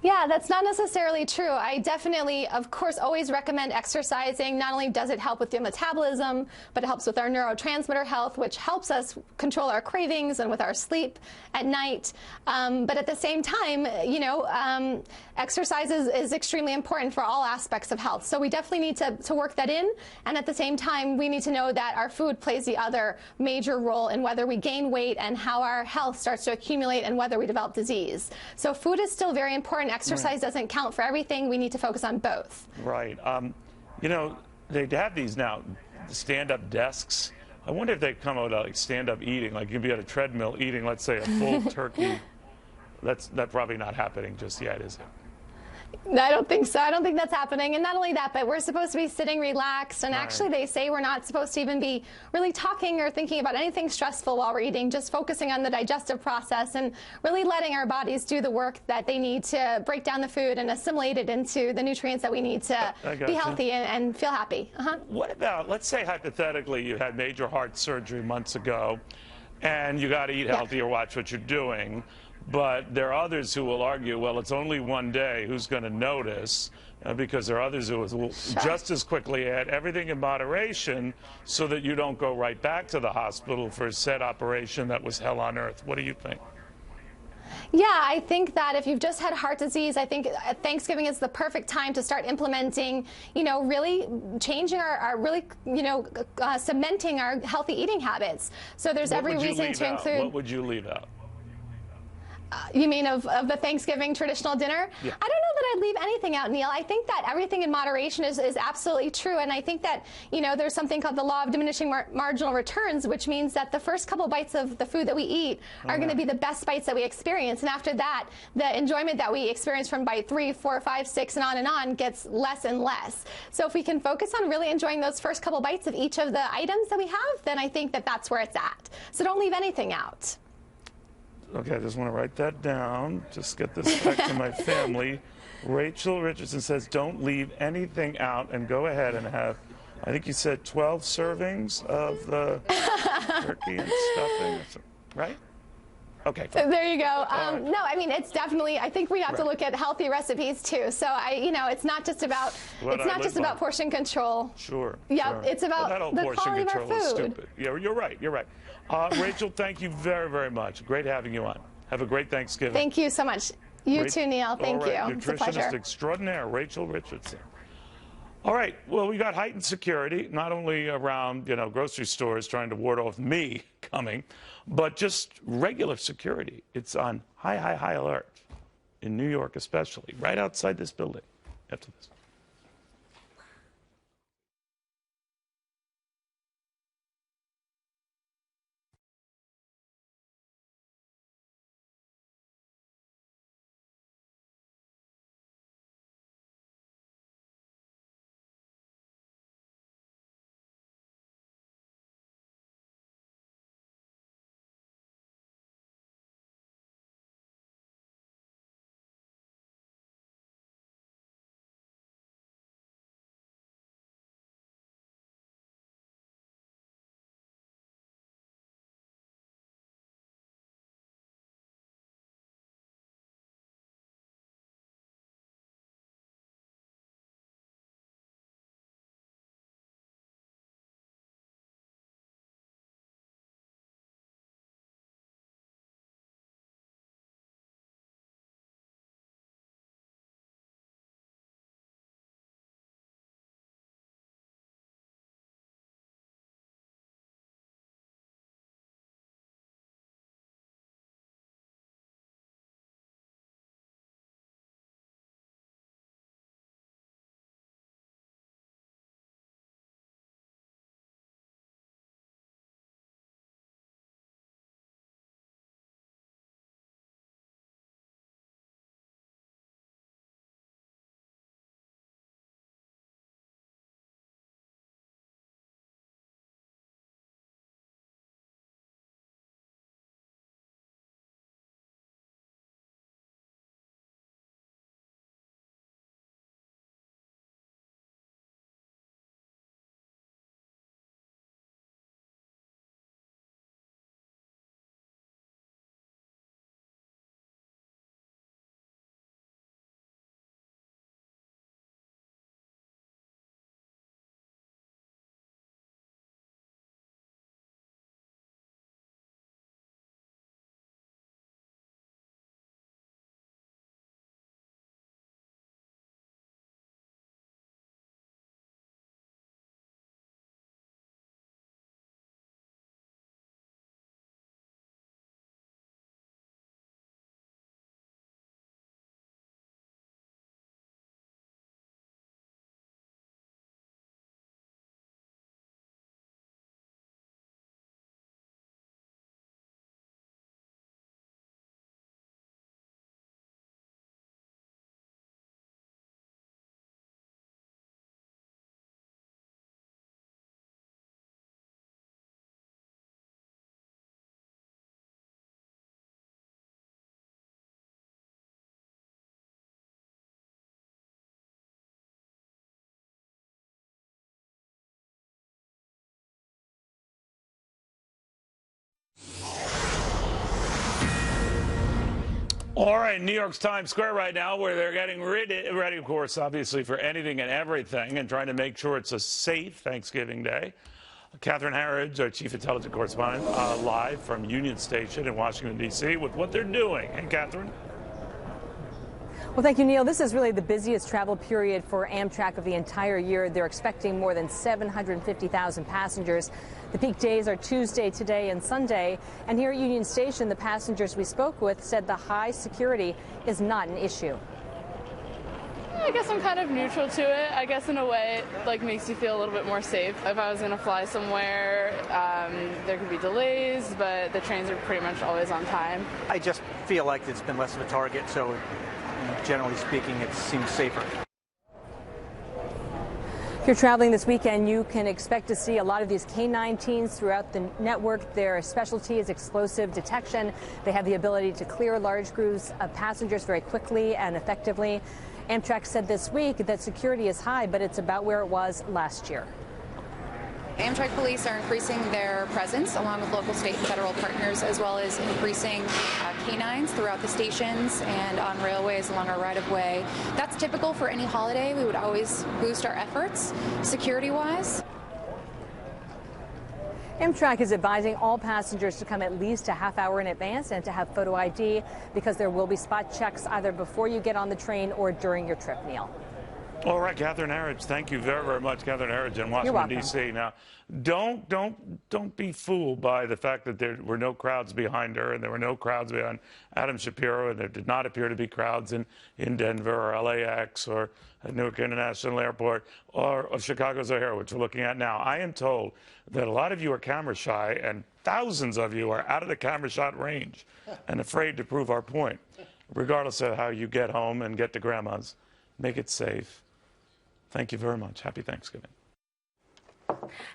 Yeah, that's not necessarily true. I definitely, of course, always recommend exercising. Not only does it help with your metabolism, but it helps with our neurotransmitter health, which helps us control our cravings and with our sleep at night. But at the same time, you know, exercise is extremely important for all aspects of health. So we definitely need to work that in. And at the same time, we need to know that our food plays the other major role in whether we gain weight and how our health starts to accumulate and whether we develop disease. So food is still very important. Exercise doesn't count for everything. We need to focus on both. Right. You know, they have these now stand-up desks. I wonder if they come out like stand-up eating, like you'd be at a treadmill eating, let's say, a full turkey. That's probably not happening just yet, is it? I don't think so. I don't think that's happening. And not only that, but we're supposed to be sitting relaxed. And actually, they say we're not supposed to even be really talking or thinking about anything stressful while we're eating, just focusing on the digestive process and really letting our bodies do the work that they need to break down the food and assimilate it into the nutrients that we need to be healthy and feel happy. What about, let's say hypothetically, you had major heart surgery months ago, and you got to eat healthy or watch what you're doing. But there are others who will argue, well, it's only one day. Who's going to notice? Because there are others who will just as quickly add everything in moderation so that you don't go right back to the hospital for a said operation that was hell on earth. What do you think? Yeah, I think that if you've just had heart disease, I think Thanksgiving is the perfect time to start implementing, you know, really changing our really, you know, cementing our healthy eating habits. So there's every reason to include. What would you leave out? You mean of the Thanksgiving traditional dinner? Yeah. I don't know that I'd leave anything out, Neil. I think that everything in moderation is absolutely true. And I think that, you know, there's something called the law of diminishing marginal returns, which means that the first couple bites of the food that we eat are going to be the best bites that we experience. And after that, the enjoyment that we experience from bite 3, 4, 5, 6, and on gets less and less. So if we can focus on really enjoying those first couple bites of each of the items that we have, then I think that that's where it's at. So don't leave anything out. Okay, I just want to write that down. Just get this back to my family. Rachel Richardson says, don't leave anything out and go ahead and have, I think you said 12 servings of the turkey and stuffing, right? Okay. Fine. There you go. No, I mean, it's definitely, I think we have to look at healthy recipes too. So you know, it's not just about, portion control. Sure. Yep, sure. it's about the quality of our food. Is stupid. Yeah, you're right. You're right. Rachel, thank you very, very much. Great having you on. Have a great Thanksgiving. Thank you so much. You too, Neil. Thank you. It's a pleasure. Nutritionist extraordinaire, Rachel Richardson. All right. Well, we got heightened security, not only around, you know, grocery stores trying to ward off me coming, but just regular security. It's on high alert in New York, especially, right outside this building. After this. All right, New York's Times Square right now, where they're getting ready, of course, obviously, for anything and everything and trying to make sure it's a safe Thanksgiving Day. Catherine Harridge, our chief intelligence correspondent, live from Union Station in Washington, D.C., with what they're doing. Hey, Catherine. Well, thank you, Neil. This is really the busiest travel period for Amtrak of the entire year. They're expecting more than 750,000 passengers. The peak days are Tuesday, today, and Sunday. And here at Union Station, the passengers we spoke with said the high security is not an issue. I guess I'm kind of neutral to it. I guess in a way it makes you feel a little bit more safe. If I was going to fly somewhere, there could be delays, but the trains are pretty much always on time. I just feel like it's been less of a target, so generally speaking, it seems safer. If you're traveling this weekend, you can expect to see a lot of these K9 teams throughout the network. Their specialty is explosive detection. They have the ability to clear large groups of passengers very quickly and effectively. Amtrak said this week that security is high, but it's about where it was last year. Amtrak police are increasing their presence along with local, state, and federal partners, as well as increasing canines throughout the stations and on railways along our right-of-way. That's typical for any holiday. We would always boost our efforts security-wise. Amtrak is advising all passengers to come at least a half hour in advance and to have photo ID because there will be spot checks either before you get on the train or during your trip, Neil. All right, Catherine Harridge, thank you very, very much, Catherine Harridge in Washington, D.C. Now, don't be fooled by the fact that there were no crowds behind her and there were no crowds behind Adam Shapiro, and there did not appear to be crowds in Denver or LAX or at Newark International Airport or of Chicago's O'Hare, which we're looking at now. I am told that a lot of you are camera shy and thousands of you are out of the camera shot range and afraid to prove our point. Regardless of how you get home and get to grandma's, make it safe. Thank you very much. Happy Thanksgiving.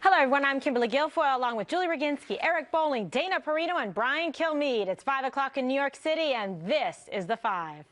Hello, everyone. I'm Kimberly Guilfoyle, along with Julie Roginski, Eric Bowling, Dana Perino, and Brian Kilmeade. It's 5 o'clock in New York City, and this is The Five.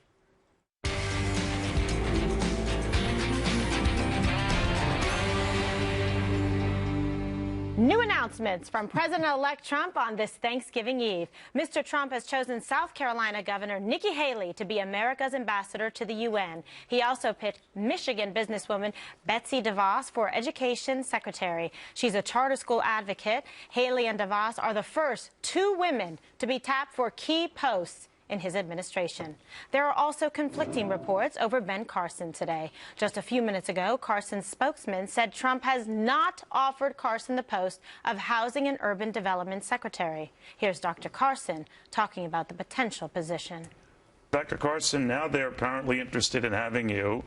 New announcements from President-elect Trump on this Thanksgiving Eve. Mr. Trump has chosen South Carolina Governor Nikki Haley to be America's ambassador to the UN. He also picked Michigan businesswoman Betsy DeVos for Education Secretary. She's a charter school advocate. Haley and DeVos are the first two women to be tapped for key posts in his administration. There are also conflicting reports over Ben Carson today. Just a few minutes ago, Carson's spokesman said Trump has not offered Carson the post of Housing and Urban Development Secretary. Here's Dr. Carson talking about the potential position. Dr. Carson, now they're apparently interested in having you,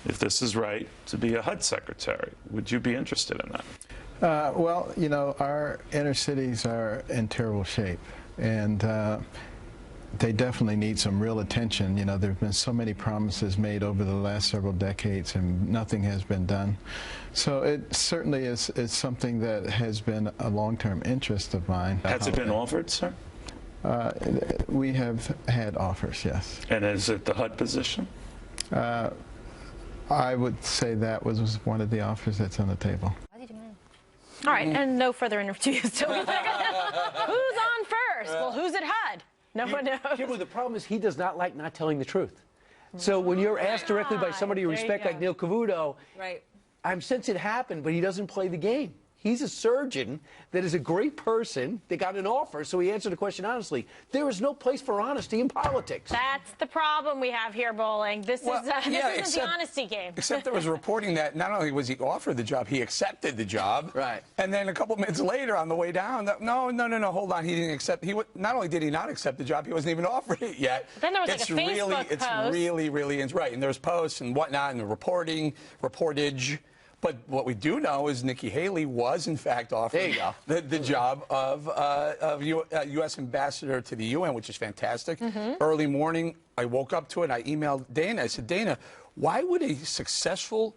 if this is right, to be a HUD secretary. Would you be interested in that? Well, you know, our inner cities are in terrible shape, and they definitely need some real attention. You know, there have been so many promises made over the last several decades and nothing has been done. So it certainly is something that has been a long-term interest of mine. Has it been offered, sir? We have had offers, yes. And is it the HUD position? I would say that was one of the offers that's on the table. All right, and no further interviews. Who's on first? Well, who's at HUD? No one knows. Kimberly, the problem is he does not like not telling the truth. So when you're asked directly by somebody you respect, like Neil Cavuto, I'm sensing it happened, but he doesn't play the game. He's a surgeon that is a great person that got an offer, so he answered the question honestly. There is no place for honesty in politics. That's the problem we have here, Bowling. This isn't the honesty game. Except there was reporting that not only was he offered the job, he accepted the job. Right. And then a couple minutes later on the way down, no, hold on, he didn't accept. Not only did he not accept the job, he wasn't even offered it yet. But then there was like a Facebook post. It's really, right. And there's posts and whatnot and the reportage. But what we do know is Nikki Haley was, in fact, offered the job of U.S. ambassador to the UN, which is fantastic. Early morning, I woke up to it, and I emailed Dana. I said, Dana, why would a successful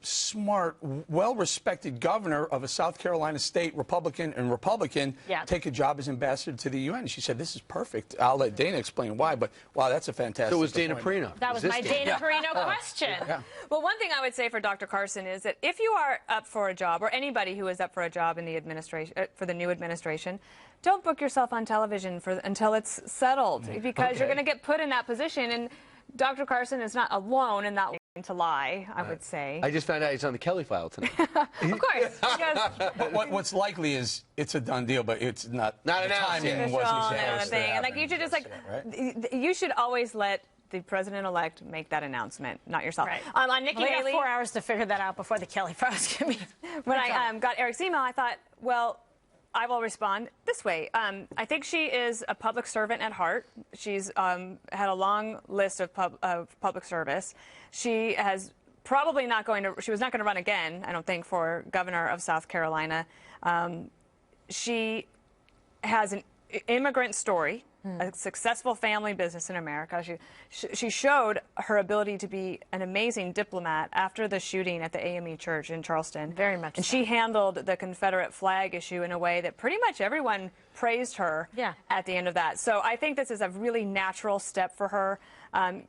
smart, well-respected governor of a South Carolina state, Republican, take a job as ambassador to the UN. She said, this is perfect. I'll let Dana explain why, but wow, that's a fantastic So was Dana Perino. That was my Dana Perino question. Yeah. Well, one thing I would say for Dr. Carson is that if you are up for a job, or anybody who is up for a job in the administration, for the new administration, don't book yourself on television until it's settled, because you're going to get put in that position. And Dr. Carson is not alone in that to lie, I would say. I just found out he's on the Kelly file tonight. Of course. But what's likely is it's a done deal, but it's not an timing wasn't thing. And like you should just you should always let the president-elect make that announcement, not yourself. Right. On Nikki Haley, we have 4 hours to figure that out before the Kelly files can be. When I got Eric's email, I thought, well, I will respond this way. I think she is a public servant at heart. She's had a long list of public service. She has probably not going to. She was not going to run again, I don't think, for governor of South Carolina. She has an immigrant story, a successful family business in America. She showed her ability to be an amazing diplomat after the shooting at the AME Church in Charleston. Very much. And so. she handled the Confederate flag issue in a way that pretty much everyone praised her at the end of that. So I think this is a really natural step for her.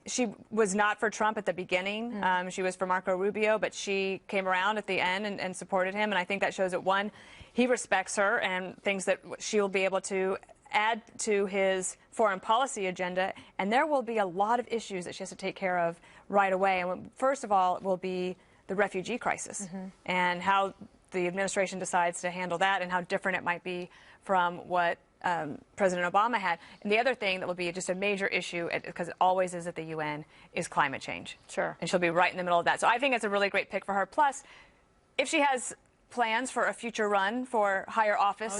She was not for Trump at the beginning. She was for Marco Rubio, but she came around at the end and supported him. And I think that shows that, one, he respects her and thinks that she'll be able to add to his foreign policy agenda, and there will be a lot of issues that she has to take care of right away. And first of all, will be the refugee crisis and how the administration decides to handle that, and how different it might be from what President Obama had. And the other thing that will be just a major issue, because it always is at the UN, is climate change. Sure. And she'll be right in the middle of that. So I think it's a really great pick for her. Plus, if she has plans for a future run for higher office,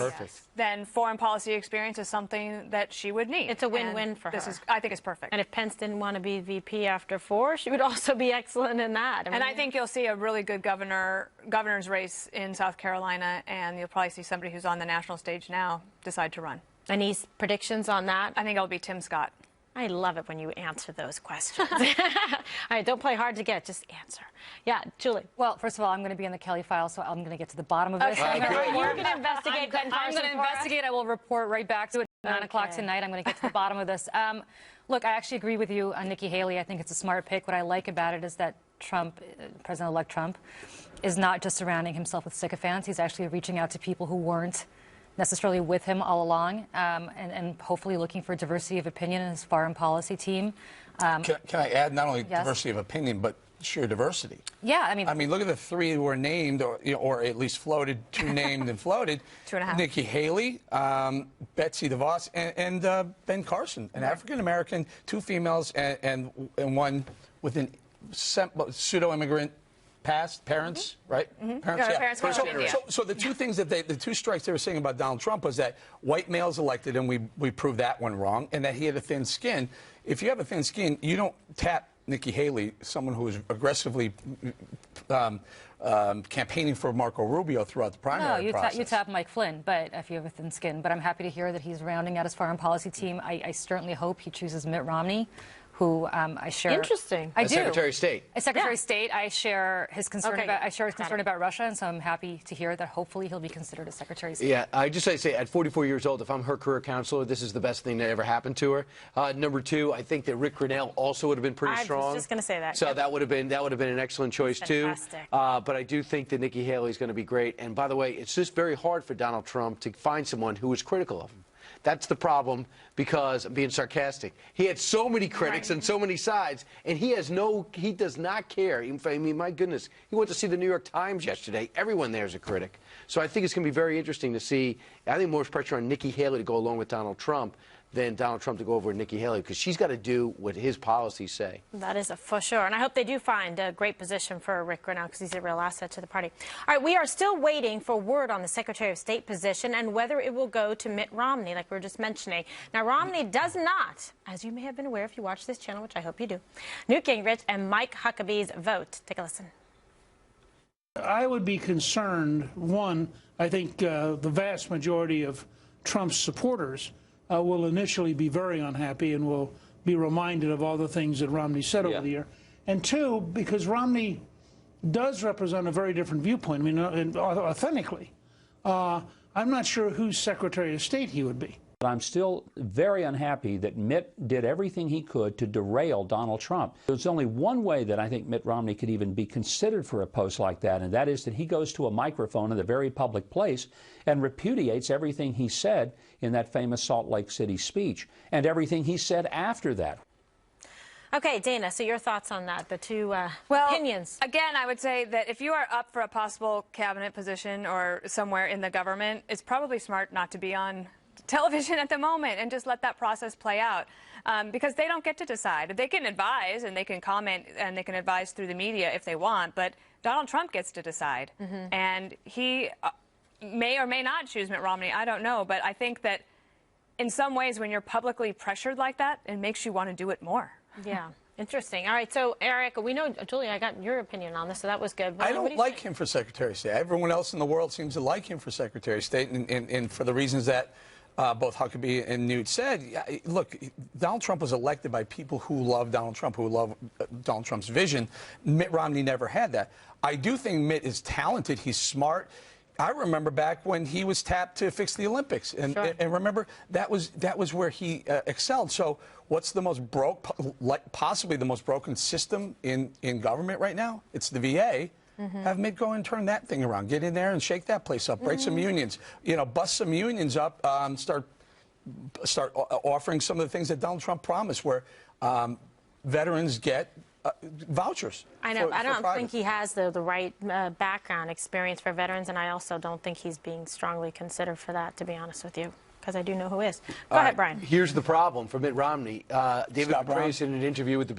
then foreign policy experience is something that she would need. It's a win-win for her. I think it's perfect. And if Pence didn't want to be VP after 4, she would also be excellent in that. And I think you'll see a really good governor's race in South Carolina, and you'll probably see somebody who's on the national stage now decide to run. Any predictions on that? I think it'll be Tim Scott. I love it when you answer those questions. All right, don't play hard to get, just answer. Yeah, Julie. Well, first of all, I'm going to be in the Kelly file, so I'm going to get to the bottom of this. Okay. You're going to investigate Ben Carson. I'm going to investigate. I will report right back to it at 9 o'clock tonight. I'm going to get to the bottom of this. Look, I actually agree with you on Nikki Haley. I think it's a smart pick. What I like about it is that Trump, President-elect Trump, is not just surrounding himself with sycophants. He's actually reaching out to people who weren't necessarily with him all along, and hopefully looking for diversity of opinion in his foreign policy team. Can I add not only diversity of opinion, but sheer diversity? Yeah, I mean, look at the 3 who were named, or at least floated, 2 named and floated. 2.5. Nikki Haley, Betsy DeVos, and Ben Carson, an African-American, 2 females, and one with an pseudo-immigrant past, parents, right? Parents, So the 2 things that the 2 strikes they were saying about Donald Trump was that white males elected, and we proved that one wrong, and that he had a thin skin. If you have a thin skin, you don't tap Nikki Haley, someone who is aggressively campaigning for Marco Rubio throughout the primary process. No, you tap Mike Flynn, but if you have a thin skin. But I'm happy to hear that he's rounding out his foreign policy team. I certainly hope he chooses Mitt Romney, who I share. Interesting. I do. Secretary of State. As Secretary of State, I share his concern about Russia, and so I'm happy to hear that hopefully he'll be considered a Secretary of State. Yeah, I just say at 44 years old, if I'm her career counselor, this is the best thing that ever happened to her. Number 2, I think that Rick Grenell also would have been pretty strong. I was just going to say that. So that would have been an excellent choice too. But I do think that Nikki Haley is going to be great. And by the way, it's just very hard for Donald Trump to find someone who is critical of him. That's the problem, because I'm being sarcastic. He had so many critics and so many sides, and he does not care. I mean, my goodness, he went to see the New York Times yesterday. Everyone there is a critic. So I think it's going to be very interesting to see. I think more pressure on Nikki Haley to go along with Donald Trump than Donald Trump to go over Nikki Haley, because she's got to do what his policies say. That is for sure. And I hope they do find a great position for Rick Grenell, because he's a real asset to the party. All right, we are still waiting for word on the Secretary of State position and whether it will go to Mitt Romney, like we were just mentioning. Now, Romney does not, as you may have been aware if you watch this channel, which I hope you do, Newt Gingrich and Mike Huckabee's vote. Take a listen. I would be concerned, one, I think the vast majority of Trump's supporters will initially be very unhappy and will be reminded of all the things that Romney said over the year. And 2, because Romney does represent a very different viewpoint. I mean, authentically. I'm not sure whose Secretary of State he would be. But I'm still very unhappy that Mitt did everything he could to derail Donald Trump. There's only one way that I think Mitt Romney could even be considered for a post like that, and that is that he goes to a microphone in a very public place and repudiates everything he said in that famous Salt Lake City speech and everything he said after that. Okay, Dana, so your thoughts on that, the two opinions? Again, I would say that if you are up for a possible cabinet position or somewhere in the government, it's probably smart not to be on television at the moment and just let that process play out, because they don't get to decide. They can advise and they can comment and they can advise through the media if they want, but Donald Trump gets to decide. And he may or may not choose Mitt Romney. I don't know, but I think that in some ways when you're publicly pressured like that, it makes you want to do it more. Yeah. Interesting. All right, so Eric, we know, Julia, I got your opinion on this, so that was good. I don't like him for Secretary of State. Everyone else in the world seems to like him for Secretary of State, and for the reasons that both Huckabee and Newt said. Look, Donald Trump was elected by people who love Donald Trump, who love Donald Trump's vision. Mitt Romney never had that. I do think Mitt is talented. He's smart. I remember back when he was tapped to fix the Olympics, and remember that was where he excelled. So, what's the most possibly the most broken system in government right now? It's the VA. Have Mitt go and turn that thing around. Get in there and shake that place up. Break some unions. You know, bust some unions up. Start offering some of the things that Donald Trump promised, where veterans get vouchers. I know. I don't think he has the right background experience for veterans, and I also don't think he's being strongly considered for that, to be honest with you, because I do know who is. Go ahead, Brian. Here's the problem for Mitt Romney. David Petraeus, in an interview with the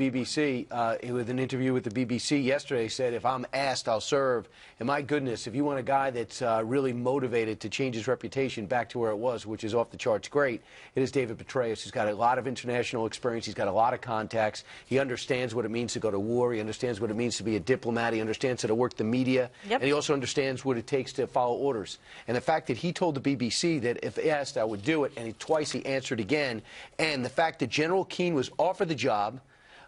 BBC, yesterday, said, if I'm asked, I'll serve. And my goodness, if you want a guy that's really motivated to change his reputation back to where it was, which is off the charts great, it is David Petraeus. He's got a lot of international experience. He's got a lot of contacts. He understands what it means to go to war. He understands what it means to be a diplomat. He understands how to work the media. And he also understands what it takes to follow orders. And the fact that he told the BBC that if asked, I would do it, and twice he answered again, and the fact that General Keane was offered the job,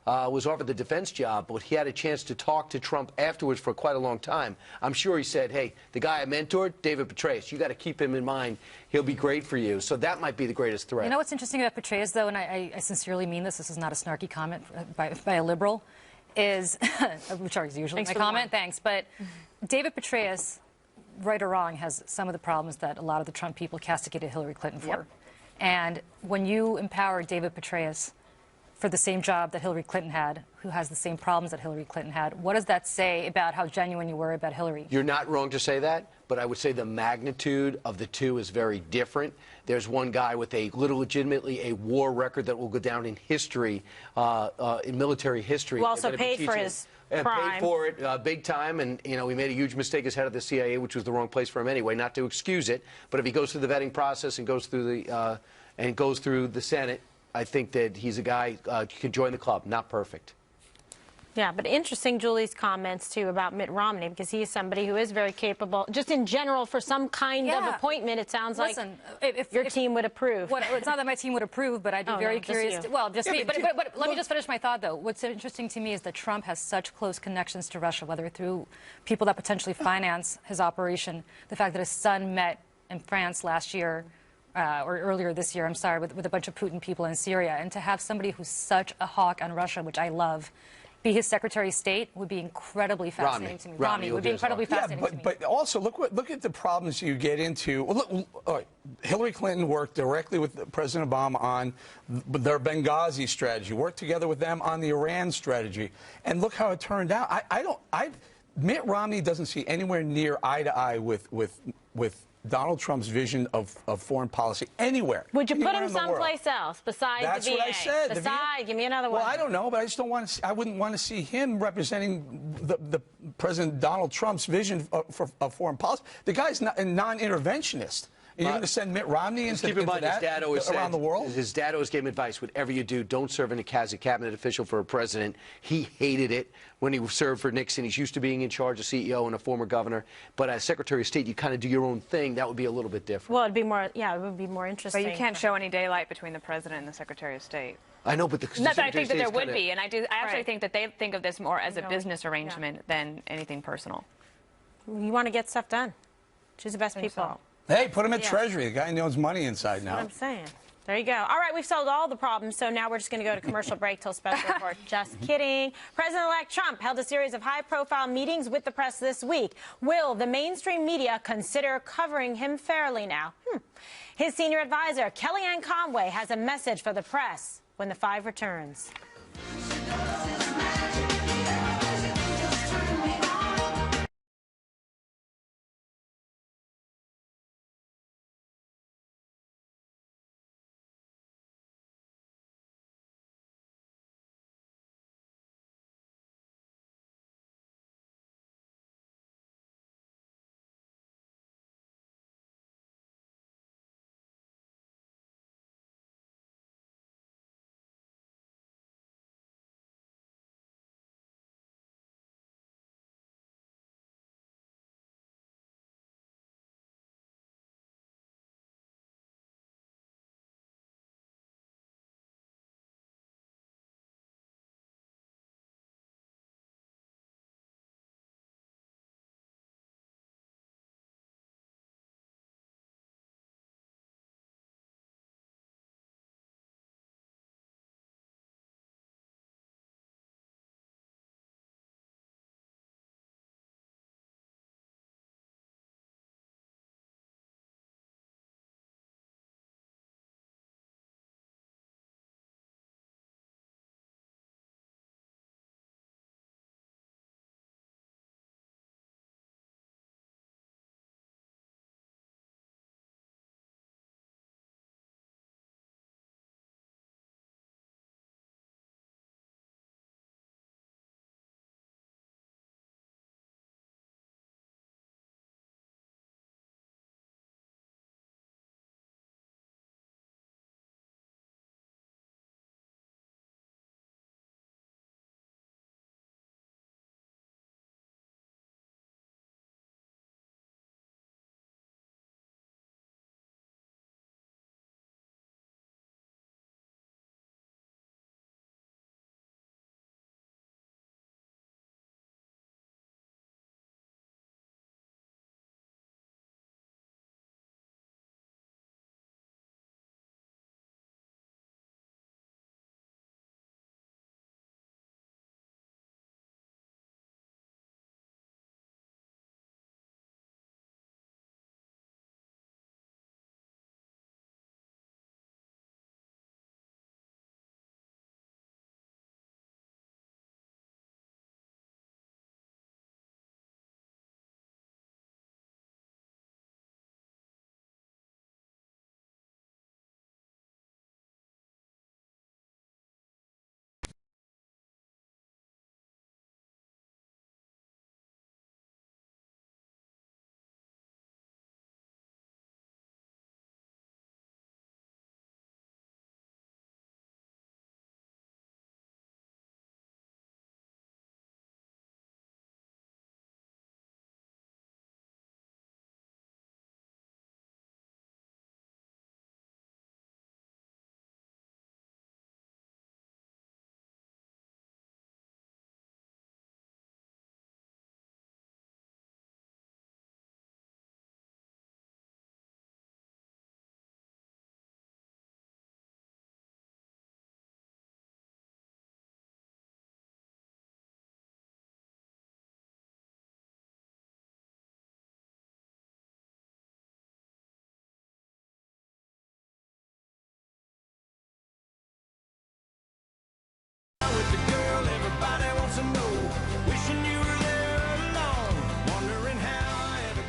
was offered the defense job, but he had a chance to talk to Trump afterwards for quite a long time. I'm sure he said, hey, the guy I mentored, David Petraeus, you got to keep him in mind. He'll be great for you. So that might be the greatest threat. You know what's interesting about Petraeus, though, and I sincerely mean this is not a snarky comment by a liberal, is, which is usually my comment, thanks, but David Petraeus, right or wrong, has some of the problems that a lot of the Trump people castigated Hillary Clinton for. And when you empower David Petraeus for the same job that Hillary Clinton had, who has the same problems that Hillary Clinton had, what does that say about how genuine you were about Hillary? You're not wrong to say that, but I would say the magnitude of the two is very different. There's one guy with legitimately a war record that will go down in history, in military history. Who also paid for his crime. Paid for it big time, and you know, he made a huge mistake as head of the CIA, which was the wrong place for him anyway. Not to excuse it, but if he goes through the vetting process and goes through the Senate, I think that he's a guy who can join the club. Not perfect. Yeah, but interesting, Julie's comments, too, about Mitt Romney, because he is somebody who is very capable. Just in general, for some kind of appointment, it sounds like your team would approve. It's not that my team would approve, but I'd be very curious. Just me. But let me just finish my thought, though. What's interesting to me is that Trump has such close connections to Russia, whether through people that potentially finance his operation, the fact that his son met in France last year, or earlier this year, I'm sorry, with a bunch of Putin people in Syria, and to have somebody who's such a hawk on Russia, which I love, be his Secretary of State would be incredibly fascinating to me. Romney would be incredibly fascinating to me. But also, look at the problems you get into. Well, look, Hillary Clinton worked directly with President Obama on their Benghazi strategy, worked together with them on the Iran strategy, and look how it turned out. Mitt Romney doesn't see anywhere near eye to eye with Donald Trump's vision of foreign policy anywhere. Would you put him someplace else besides That's the VA? What I said. Give me another one. Well, I don't know, but I just don't want to. I wouldn't want to see him representing the President Donald Trump's vision of foreign policy. The guy's a non-interventionist. And you're going to send Mitt Romney into that around the world? His dad always gave him advice, whatever you do, don't serve as a cabinet official for a president. He hated it when he served for Nixon. He's used to being in charge of CEO and a former governor. But as Secretary of State, you kind of do your own thing. That would be a little bit different. Well, it'd be more, it would be more interesting. But you can't show any daylight between the president and the Secretary of State. I know, but the not that I think that there would kinda... be, and I actually think that they think of this more as a business arrangement than anything personal. You want to get stuff done. Choose the best people. Hey, put him at Treasury. The guy knows money inside now. That's what I'm saying. There you go. All right, we've solved all the problems, so now we're just going to go to commercial break till special report. Just kidding. President-elect Trump held a series of high-profile meetings with the press this week. Will the mainstream media consider covering him fairly now? His senior advisor, Kellyanne Conway, has a message for the press when the 5 returns.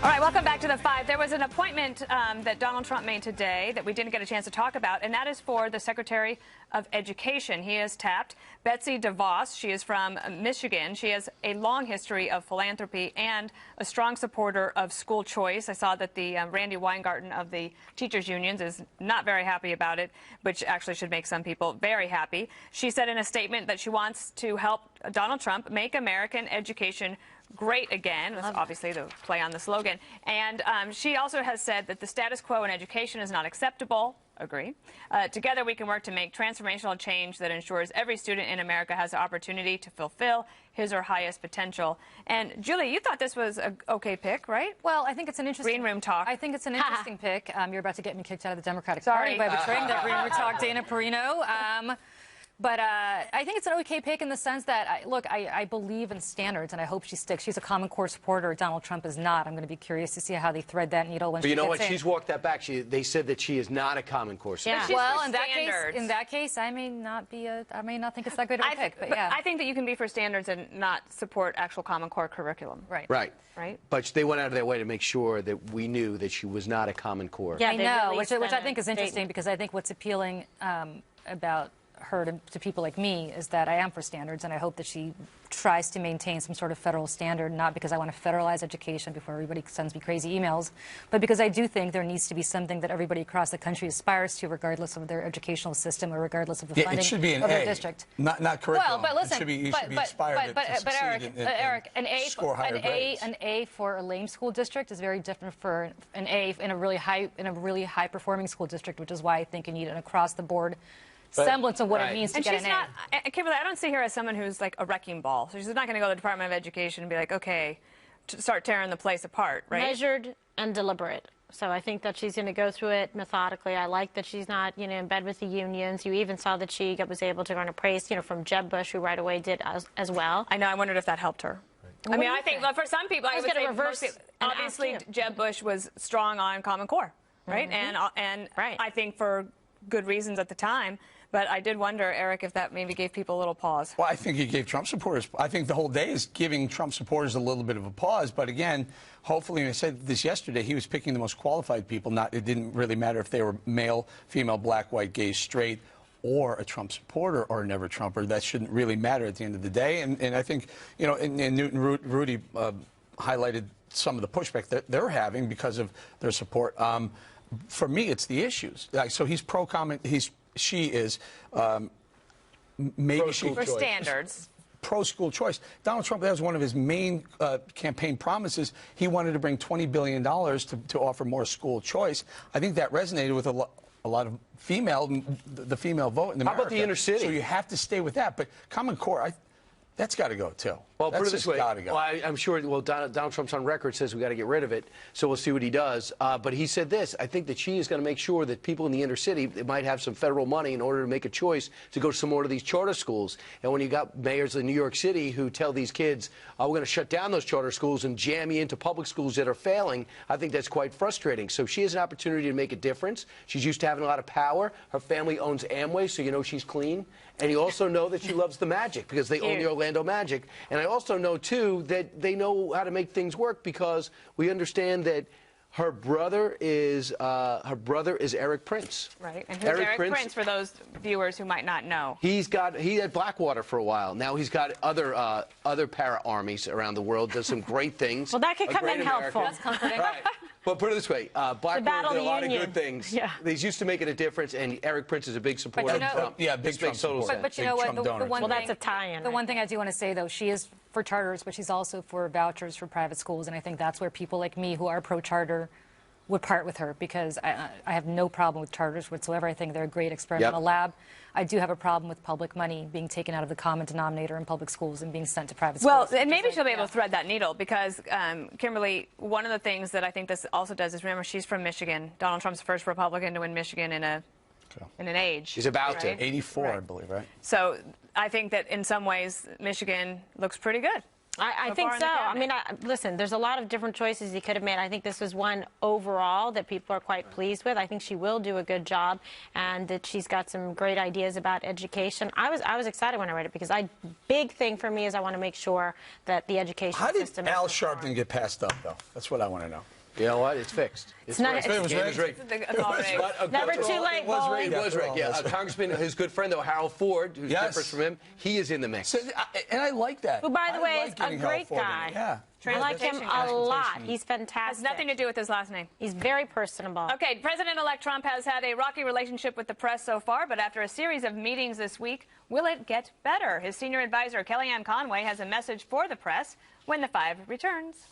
All right, welcome back to the 5. There was an appointment that Donald Trump made today that we didn't get a chance to talk about, and that is for the Secretary of Education. He has tapped Betsy DeVos. She is from Michigan. She has a long history of philanthropy and a strong supporter of school choice. I saw that the Randy Weingarten of the teachers unions is not very happy about it, which actually should make some people very happy. She said in a statement that she wants to help Donald Trump make American education great again. That's obviously the play on the slogan. And she also has said that the status quo in education is not acceptable. Agree. Together we can work to make transformational change that ensures every student in America has the opportunity to fulfill his or highest potential. And Julie, you thought this was an okay pick, right? Well, I think it's an interesting green room talk. I think it's an interesting pick. You're about to get me kicked out of the Democratic Sorry. Party by betraying that green room talk, Dana Perino. But I think it's an okay pick in the sense that, look, I believe in standards, and I hope she sticks. She's a Common Core supporter. Donald Trump is not. I'm going to be curious to see how they thread that needle when she gets in. But you know what? She's walked that back. They said that she is not a Common Core supporter. Yeah. Well, in that case, I may not think it's that great of a pick. But yeah, I think that you can be for standards and not support actual Common Core curriculum. Right. Right. Right. But they went out of their way to make sure that we knew that she was not a Common Core. Yeah, I know, which I think is interesting because I think what's appealing about her to people like me is that I am for standards, and I hope that she tries to maintain some sort of federal standard, not because I want to federalize education before everybody sends me crazy emails, but because I do think there needs to be something that everybody across the country aspires to, regardless of their educational system or regardless of the funding it should be an of their A, district. not curriculum. Well, but listen, it should be inspired to succeed Eric, score higher grades. An A for a lame school district is very different for an A in a really high performing school district, which is why I think you need an across the board semblance of what it means to get an A. Kimberly, I don't see her as someone who's like a wrecking ball. So she's not going to go to the Department of Education and be like, okay, start tearing the place apart, right? Measured and deliberate. So I think that she's going to go through it methodically. I like that she's not, in bed with the unions. You even saw that she was able to garner praise, from Jeb Bush, who right away did as well. I know. I wondered if that helped her. I mean, I think for some people, I would say reverse. Obviously, Jeb Bush was strong on Common Core, right? And I think for good reasons at the time. But I did wonder, Eric, if that maybe gave people a little pause. Well, I think it gave Trump supporters. I think the whole day is giving Trump supporters a little bit of a pause. But again, hopefully, and I said this yesterday, he was picking the most qualified people. It didn't really matter if they were male, female, black, white, gay, straight, or a Trump supporter or a never Trumper. That shouldn't really matter at the end of the day. And I think, and Newton Rudy highlighted some of the pushback that they're having because of their support. For me, it's the issues. So he's pro-comment. She is maybe for standards. Pro-school choice. Donald Trump, that was one of his main campaign promises. He wanted to bring $20 billion to offer more school choice. I think that resonated with a lot of the female vote in America. How about the inner city? So you have to stay with that. But Common Core, that's got to go, too. Well, that's put it this way. Gotta go. Well, I'm sure. Well, Donald Trump's on record says we got to get rid of it. So we'll see what he does. But he said this. I think that she is going to make sure that people in the inner city might have some federal money in order to make a choice to go to some more of these charter schools. And when you got mayors in New York City who tell these kids, "Oh, we're going to shut down those charter schools and jam you into public schools that are failing," I think that's quite frustrating. So she has an opportunity to make a difference. She's used to having a lot of power. Her family owns Amway, so you know she's clean. And you also know that she loves the Magic because they own the Orlando Magic. And I also know, too, that they know how to make things work because we understand that her brother is Eric Prince. Right. And who's Eric Prince, for those viewers who might not know? He had Blackwater for a while. Now he's got other para armies around the world, does some great things. Well, that could come in helpful. That's comforting. Right. Well, put it this way, Blackwater did a lot of good things. Yeah. He's used to making a difference, and Eric Prince is a big supporter of Trump. Yeah, big Trump supporter. But you know what? Well, that's a tie-in. The one thing I do want to say, though, she is for charters, but she's also for vouchers for private schools, and I think that's where people like me who are pro-charter would part with her because I have no problem with charters whatsoever. I think they're a great experimental lab. I do have a problem with public money being taken out of the common denominator in public schools and being sent to private schools. Well, and maybe she'll be able to thread that needle because, Kimberly, one of the things that I think this also does is, remember, she's from Michigan. Donald Trump's the first Republican to win Michigan in an age. He's about to. 84, I believe, right? So I think that in some ways Michigan looks pretty good. I think so. I mean, listen, there's a lot of different choices he could have made. I think this was one overall that people are quite pleased with. I think she will do a good job and that she's got some great ideas about education. I was excited when I read it because big thing for me is I want to make sure that the education system... How did Al Sharpton get passed up, though? That's what I want to know. You know what? It's fixed. It's not. It was rigged. Never too late. It was rigged. Yeah. Congressman, his good friend, though, Harold Ford, who's different from him, he is in the mix. So, and I like that. Who, by the way, is a great guy. Yeah. I like him a lot. He's fantastic. Has nothing to do with his last name. He's very personable. Okay, President-elect Trump has had a rocky relationship with the press so far, but after a series of meetings this week, will it get better? His senior advisor, Kellyanne Conway, has a message for the press when the 5 returns.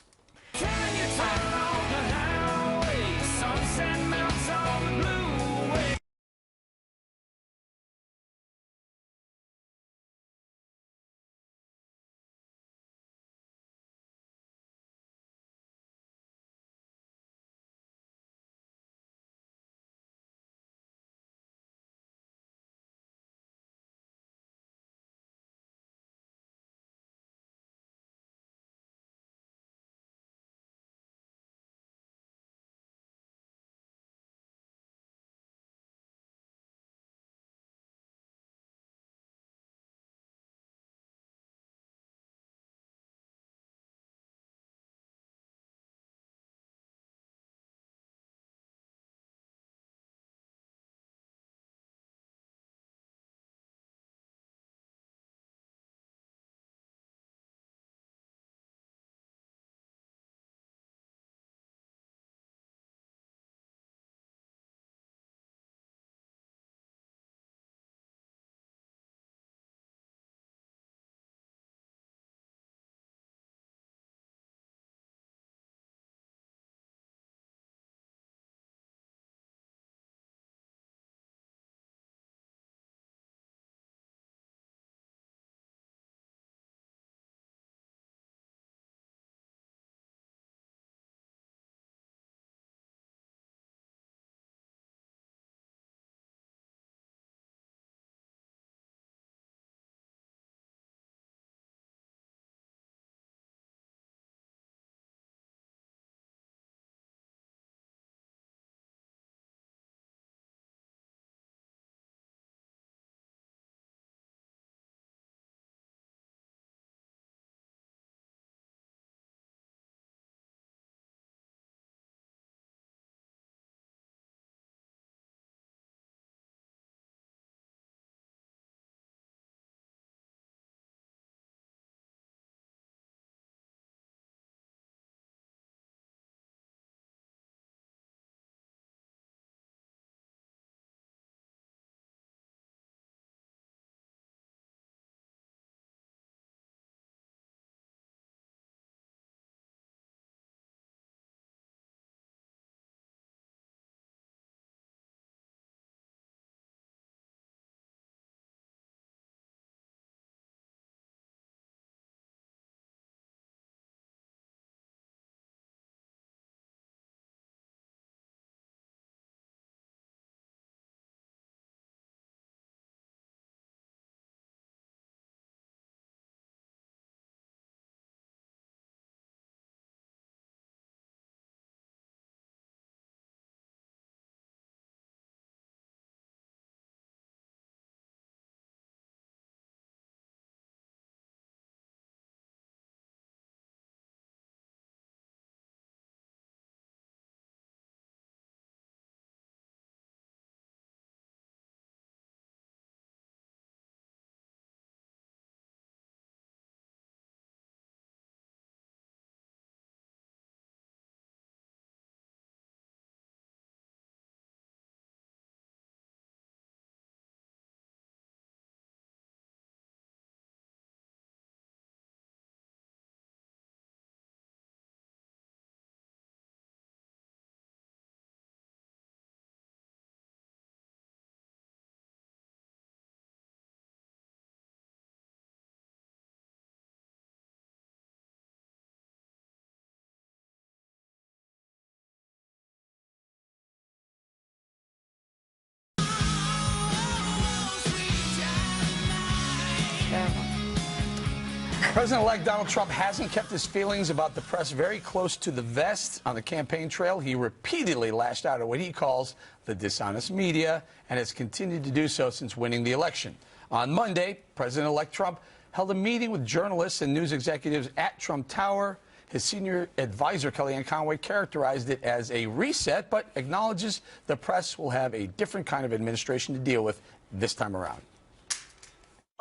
President-elect Donald Trump hasn't kept his feelings about the press very close to the vest on the campaign trail. He repeatedly lashed out at what he calls the dishonest media and has continued to do so since winning the election. On Monday, President-elect Trump held a meeting with journalists and news executives at Trump Tower. His senior advisor, Kellyanne Conway, characterized it as a reset, but acknowledges the press will have a different kind of administration to deal with this time around.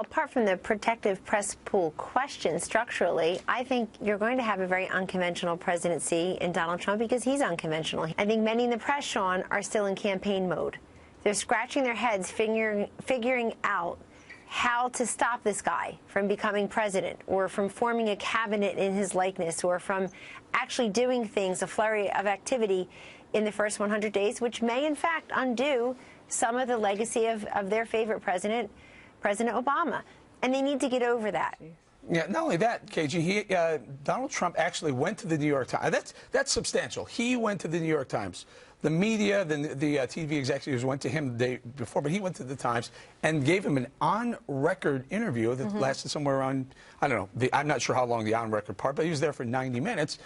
Apart from the protective press pool question structurally, I think you're going to have a very unconventional presidency in Donald Trump because he's unconventional. I think many in the press, Sean, are still in campaign mode. They're scratching their heads figuring out how to stop this guy from becoming president or from forming a cabinet in his likeness or from actually doing things, a flurry of activity in the first 100 days, which may in fact undo some of the legacy of their favorite president, President Obama, and they need to get over that. Yeah, not only that, KG, Donald Trump actually went to the New York Times. That's substantial. He went to the New York Times. The media, the TV executives went to him the day before, but he went to the Times and gave him an on-record interview that lasted somewhere around, I don't know, I'm not sure how long the on-record part, but he was there for 90 minutes.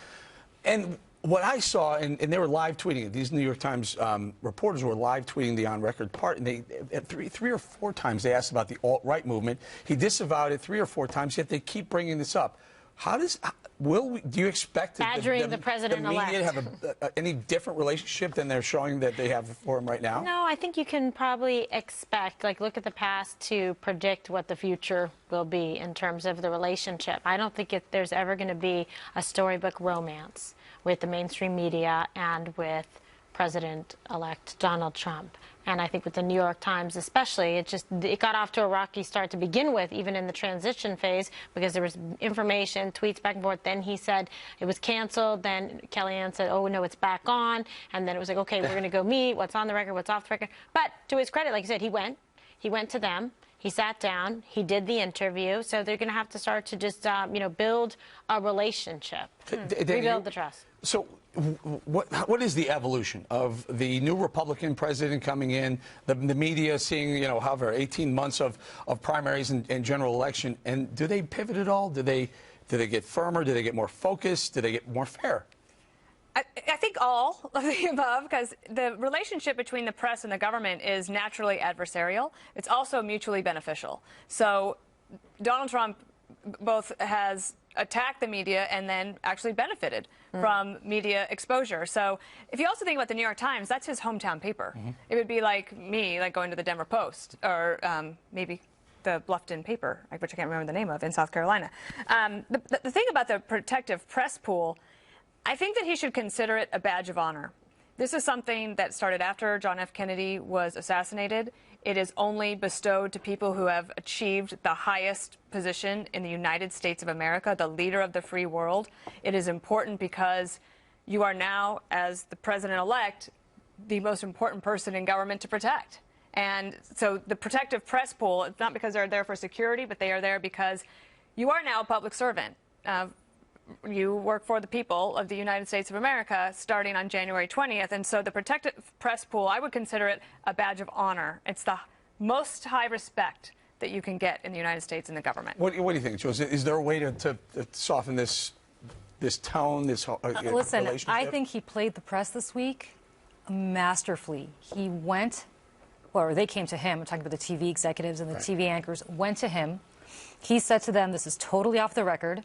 And what I saw, and they were live tweeting it, these New York Times reporters were live tweeting the on-record part, and they, three or four times they asked about the alt-right movement. He disavowed it 3 or 4 times, yet they keep bringing this up. Do you expect the president-elect media to have any different relationship than they're showing that they have for him right now? No, I think you can probably expect, like, look at the past to predict what the future will be in terms of the relationship. I don't think there's ever going to be a storybook romance with the mainstream media and with President-elect Donald Trump. And I think with the New York Times especially, it got off to a rocky start to begin with, even in the transition phase, because there was information, tweets back and forth. Then he said it was canceled. Then Kellyanne said, oh, no, it's back on. And then it was like, okay, we're going to go meet. What's on the record? What's off the record? But to his credit, like you said, he went to them. He sat down. He did the interview. So they're going to have to start to just, build a relationship, rebuild the trust. So what is the evolution of the new Republican president coming in, the media seeing, however, 18 months of primaries and general election, and do they pivot at all? Do they get firmer? Do they get more focused? Do they get more fair? I think all of the above, because the relationship between the press and the government is naturally adversarial. It's also mutually beneficial. So Donald Trump both has attacked the media and then actually benefited from media exposure. So if you also think about the New York Times, that's his hometown paper. It would be like me, going to the Denver Post or maybe the Bluffton paper, which I can't remember the name of, in South Carolina. The thing about the protective press pool, I think that he should consider it a badge of honor. This is something that started after John F. Kennedy was assassinated. It is only bestowed to people who have achieved the highest position in the United States of America, the leader of the free world. It is important because you are now, as the president-elect, the most important person in government to protect. And so the protective press pool, it's not because they're there for security, but they are there because you are now a public servant. You work for the people of the United States of America starting on January 20th. And so the protective press pool, I would consider it a badge of honor. It's the most high respect that you can get in the United States and the government. What do you think, Joe? Is there a way to soften this tone, this listen, relationship? I think he played the press this week masterfully. He went, or they came to him, I'm talking about the TV executives and the TV anchors, went to him. He said to them, this is totally off the record.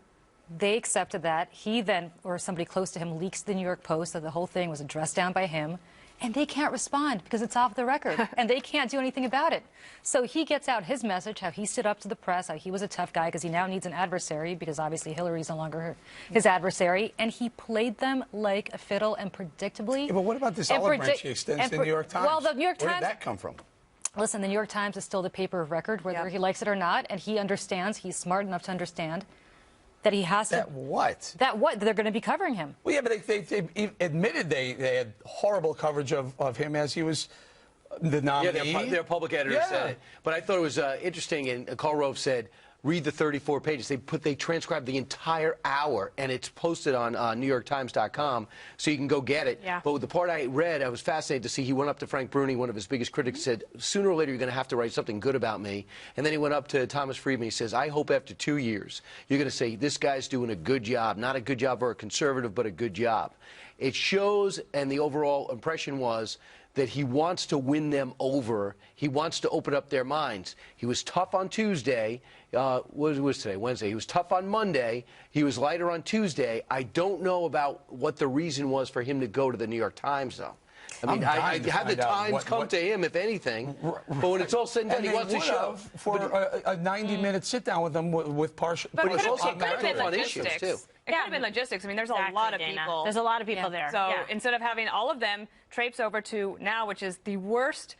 They accepted that. He then, or somebody close to him, leaks the New York Post that the whole thing was addressed down by him. And they can't respond because it's off the record. And they can't do anything about it. So he gets out his message, how he stood up to the press, how he was a tough guy because he now needs an adversary because obviously Hillary's no longer his adversary. And he played them like a fiddle and predictably. Yeah, but what about this olive branch he extends to the New York Times? Well, the New York Times. Where did that come from? Listen, the New York Times is still the paper of record, whether he likes it or not. And he understands, he's smart enough to understand that he has to. That what? That what? They're going to be covering him. Well, yeah, but they admitted they had horrible coverage of him as he was the nominee. Yeah, their public editor said it. But I thought it was interesting, and Karl Rove said, read the 34 pages. They transcribed the entire hour, and it's posted on NewYorkTimes.com, so you can go get it. Yeah. But the part I read, I was fascinated to see. He went up to Frank Bruni, one of his biggest critics, said, sooner or later you're going to have to write something good about me. And then he went up to Thomas Friedman. He says, I hope after 2 years you're going to say, this guy's doing a good job. Not a good job for a conservative, but a good job. It shows, and the overall impression was, that he wants to win them over. He wants to open up their minds. He was tough on Tuesday. What was today? Wednesday. He was tough on Monday. He was lighter on Tuesday. I don't know about what the reason was for him to go to the New York Times, though. I mean, I had the Times come to him, if anything. But when it's all said and done, he wants to show. For a 90-minute sit-down with them with partial. But it's also it could have been fun issues, logistics. too. It could have been logistics. I mean, there's a lot of people. There's a lot of people there. So instead of having all of them traipse over to now, which is the worst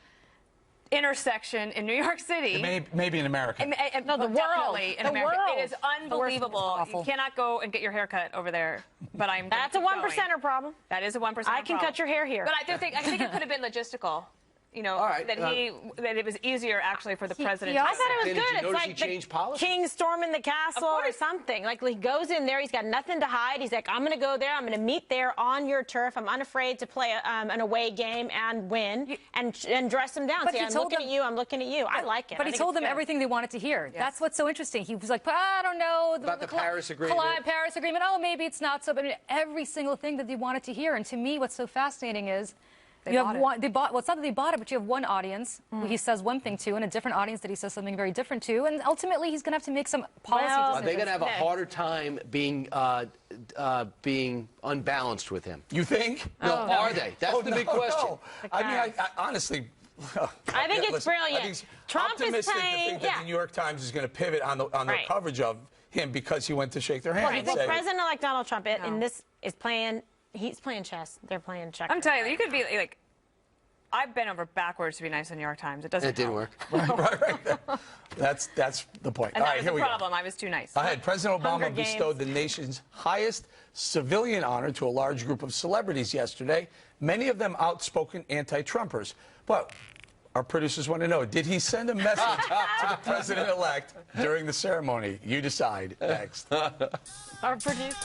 intersection in New York City. Maybe in America. No, the world. In the America. world. It is unbelievable. You cannot go and get your hair cut over there. But I'm. That's a 1%er problem. That is a 1%. I can cut your hair here. But I think it could have been logistical. You know, that it was easier actually for the president. I thought it was Did good. you It's notice like he changed policy? King storming the castle or something. Like he goes in there, he's got nothing to hide. He's like, I'm going to go there. I'm going to meet there on your turf. I'm unafraid to play an away game and win and dress them down. Say, I'm looking at you. I'm looking at you. I like it. But he told them everything they wanted to hear. Yes. That's what's so interesting. He was like, I don't know. About the Paris Agreement. Paris Agreement. Oh, maybe it's not so. But I mean, every single thing that they wanted to hear. And to me, what's so fascinating is you have one. Well, it's not that they bought it, but you have one audience who he says one thing to, and a different audience that he says something very different to, and ultimately he's going to have to make some policy decisions. Are they going to have a harder time being unbalanced with him? You think? No, are they? That's the big question. No. I mean, I honestly. I think it's brilliant. I think Trump optimistic is playing. to think that the New York Times is going to pivot on their coverage of him because he went to shake their hand. Well, I think President-elect Donald Trump in this is playing. He's playing chess. They're playing checkers. I'm telling you, you could be like, I've been over backwards to be nice to the New York Times. It doesn't. It didn't work. right. That's the point. And All that right, was here the we problem. go. I was too nice. Ahead, President Obama Hunger bestowed the nation's highest civilian honor to a large group of celebrities yesterday, many of them outspoken anti-Trumpers. But our producers want to know, did he send a message to the president-elect during the ceremony? You decide. Next. Our producer.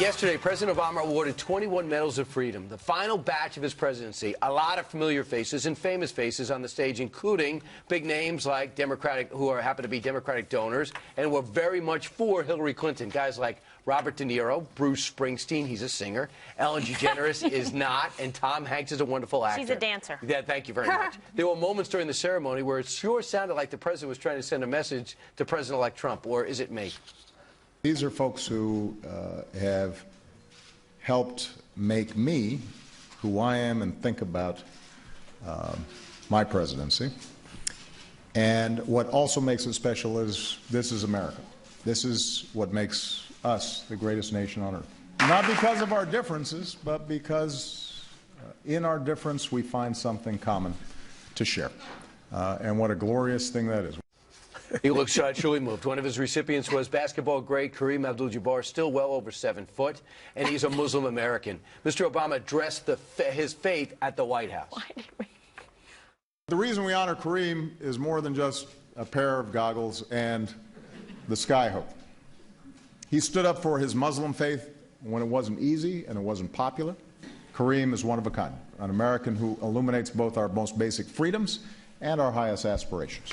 Yesterday, President Obama awarded 21 medals of freedom, the final batch of his presidency. A lot of familiar faces and famous faces on the stage, including big names like happen to be Democratic donors and were very much for Hillary Clinton. Guys like Robert De Niro, Bruce Springsteen, he's a singer. Ellen DeGeneres is not, and Tom Hanks is a wonderful actor. She's a dancer. Yeah, thank you very much. There were moments during the ceremony where it sure sounded like the president was trying to send a message to President-elect Trump, or is it me? These are folks who have helped make me who I am and think about my presidency. And what also makes it special is this is America. This is what makes us the greatest nation on earth. Not because of our differences, but because in our difference we find something common to share. And what a glorious thing that is. He looks truly moved. One of his recipients was basketball great Kareem Abdul-Jabbar, still well over 7 foot, and he's a Muslim American. Mr. Obama addressed his faith at the White House. The reason we honor Kareem is more than just a pair of goggles and the skyhook. He stood up for his Muslim faith when it wasn't easy and it wasn't popular. Kareem is one of a kind, an American who illuminates both our most basic freedoms and our highest aspirations.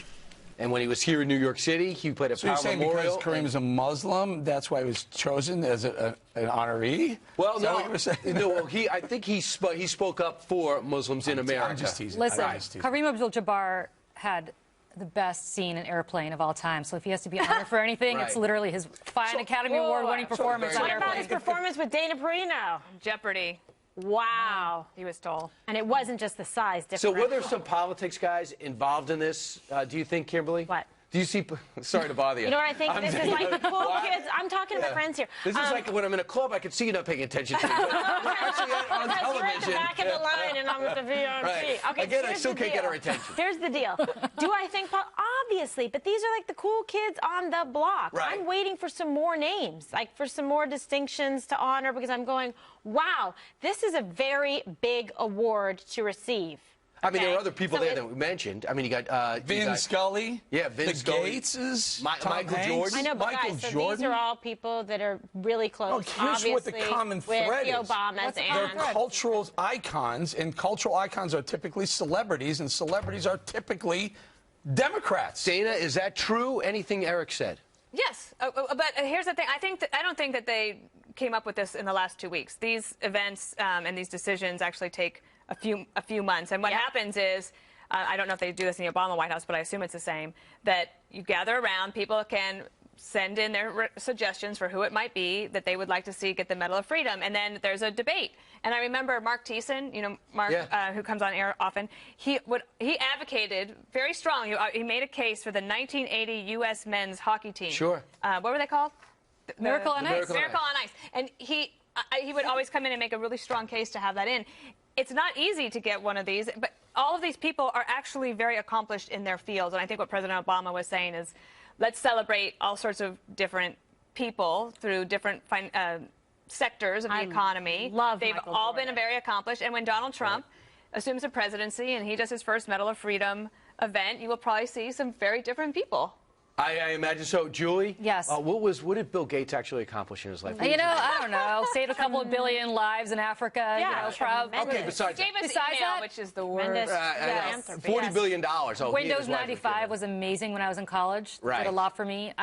And when he was here in New York City, he played a power memorial. Because Kareem is a Muslim, that's why he was chosen as an honoree? Well, no. No, I think he spoke up for Muslims in America. I'm just teasing. Listen, Kareem Abdul-Jabbar had the best scene in Airplane of all time. So if he has to be honored for anything, it's literally his fine Academy Award-winning performance on Airplane. What about his performance with Dana Perino? Jeopardy. Wow. He was tall. And it wasn't just the size difference. So were there some politics guys involved in this, do you think, Kimberly? What? Do you see... Sorry to bother you. You know what I think? This is like the cool kids. I'm talking to my friends here. This is like when I'm in a club, I can see you not paying attention to me. We're actually on television. We're at the back of the line and I'm at the VRC. Right. Okay, Again, I still can't get our attention. Here's the deal. Do I think... Obviously, but these are like the cool kids on the block. Right. I'm waiting for some more names, like for some more distinctions to honor, because I'm going, wow, this is a very big award to receive. I mean, there are other people there that we mentioned. I mean, you got... Vin Scully. Yeah, Vin Scully. The Gateses. Michael Jordan. I know, but Michael guys, so Jordan. these are all people that are really close, here's what the common thread with the is. Obamas. They're cultural icons, and cultural icons are typically celebrities, and celebrities are typically Democrats. Dana, is that true? Anything Eric said? Yes, but here's the thing. I don't think that they came up with this in the last 2 weeks. These events and these decisions actually take a few months. And what happens is, I don't know if they do this in the Obama White House, but I assume it's the same, that you gather around, people can send in their suggestions for who it might be that they would like to see get the Medal of Freedom, and then there's a debate. And I remember Mark Thiessen, you know, Mark, who comes on air often, he advocated very strongly, he made a case for the 1980 U.S. men's hockey team. Sure. What were they called? Miracle on Ice. Miracle on Ice. And he would always come in and make a really strong case to have that in. It's not easy to get one of these, but all of these people are actually very accomplished in their fields. And I think what President Obama was saying is, let's celebrate all sorts of different people through different sectors of the economy. They've all been very accomplished. And when Donald Trump assumes the presidency and he does his first Medal of Freedom event, you will probably see some very different people. I imagine so. Julie? Yes. What did Bill Gates actually accomplish in his life? You know, I don't know. Saved a couple of billion lives in Africa. Yeah. You know, Okay, besides Gave us Besides email, that, which is the worst. $40 billion. Oh, Windows 95 was amazing when I was in college. Right. Did a lot for me.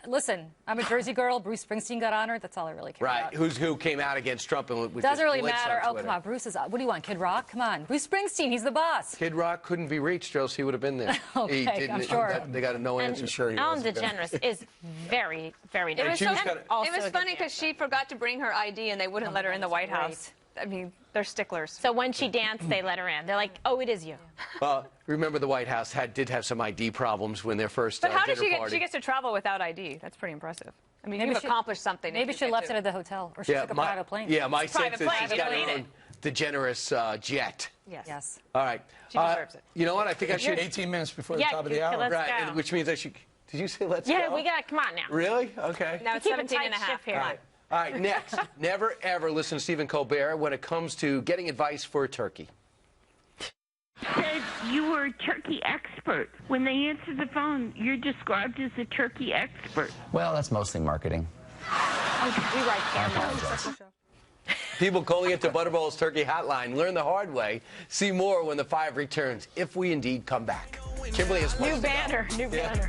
Listen, I'm a Jersey girl. Bruce Springsteen got honored. That's all I really care about. Right. Who came out against Trump and with doesn't really blitz matter. on Oh, come on. Bruce is. What do you want, Kid Rock? Come on. Bruce Springsteen. He's the boss. Kid Rock couldn't be reached, or else he would have been there. Okay, I'm sure. They got a no answer. Sure, he Ellen DeGeneres is very, very nice. It was funny because she forgot to bring her ID and they wouldn't let her in the White House. I mean, they're sticklers. So when she danced, they let her in. They're like, oh, it is you. Remember the White House did have some ID problems when their first But how did dinner she gets to travel without ID? That's pretty impressive. I mean, you've accomplished something. Maybe she left it at the hotel, or she took a private plane. Yeah, my sense is she's got her own DeGeneres jet. Yes. All right. She deserves it. You know what? I think I should. 18 minutes before the top of the hour. Let's Right, go. which means I should. Did you say let's go? Yeah, we got. Come on now. Really? Okay. Now it's Keep a 17 tight and a ship half. here. All right, next. Never, ever listen to Stephen Colbert when it comes to getting advice for a turkey. Said you were a turkey expert. When they answer the phone, you're described as a turkey expert. Well, that's mostly marketing. We write cameras. People calling it to Butterball's Turkey Hotline. Learn the hard way. See more when the 5 returns, if we indeed come back. Kimberly has new banner. New banner.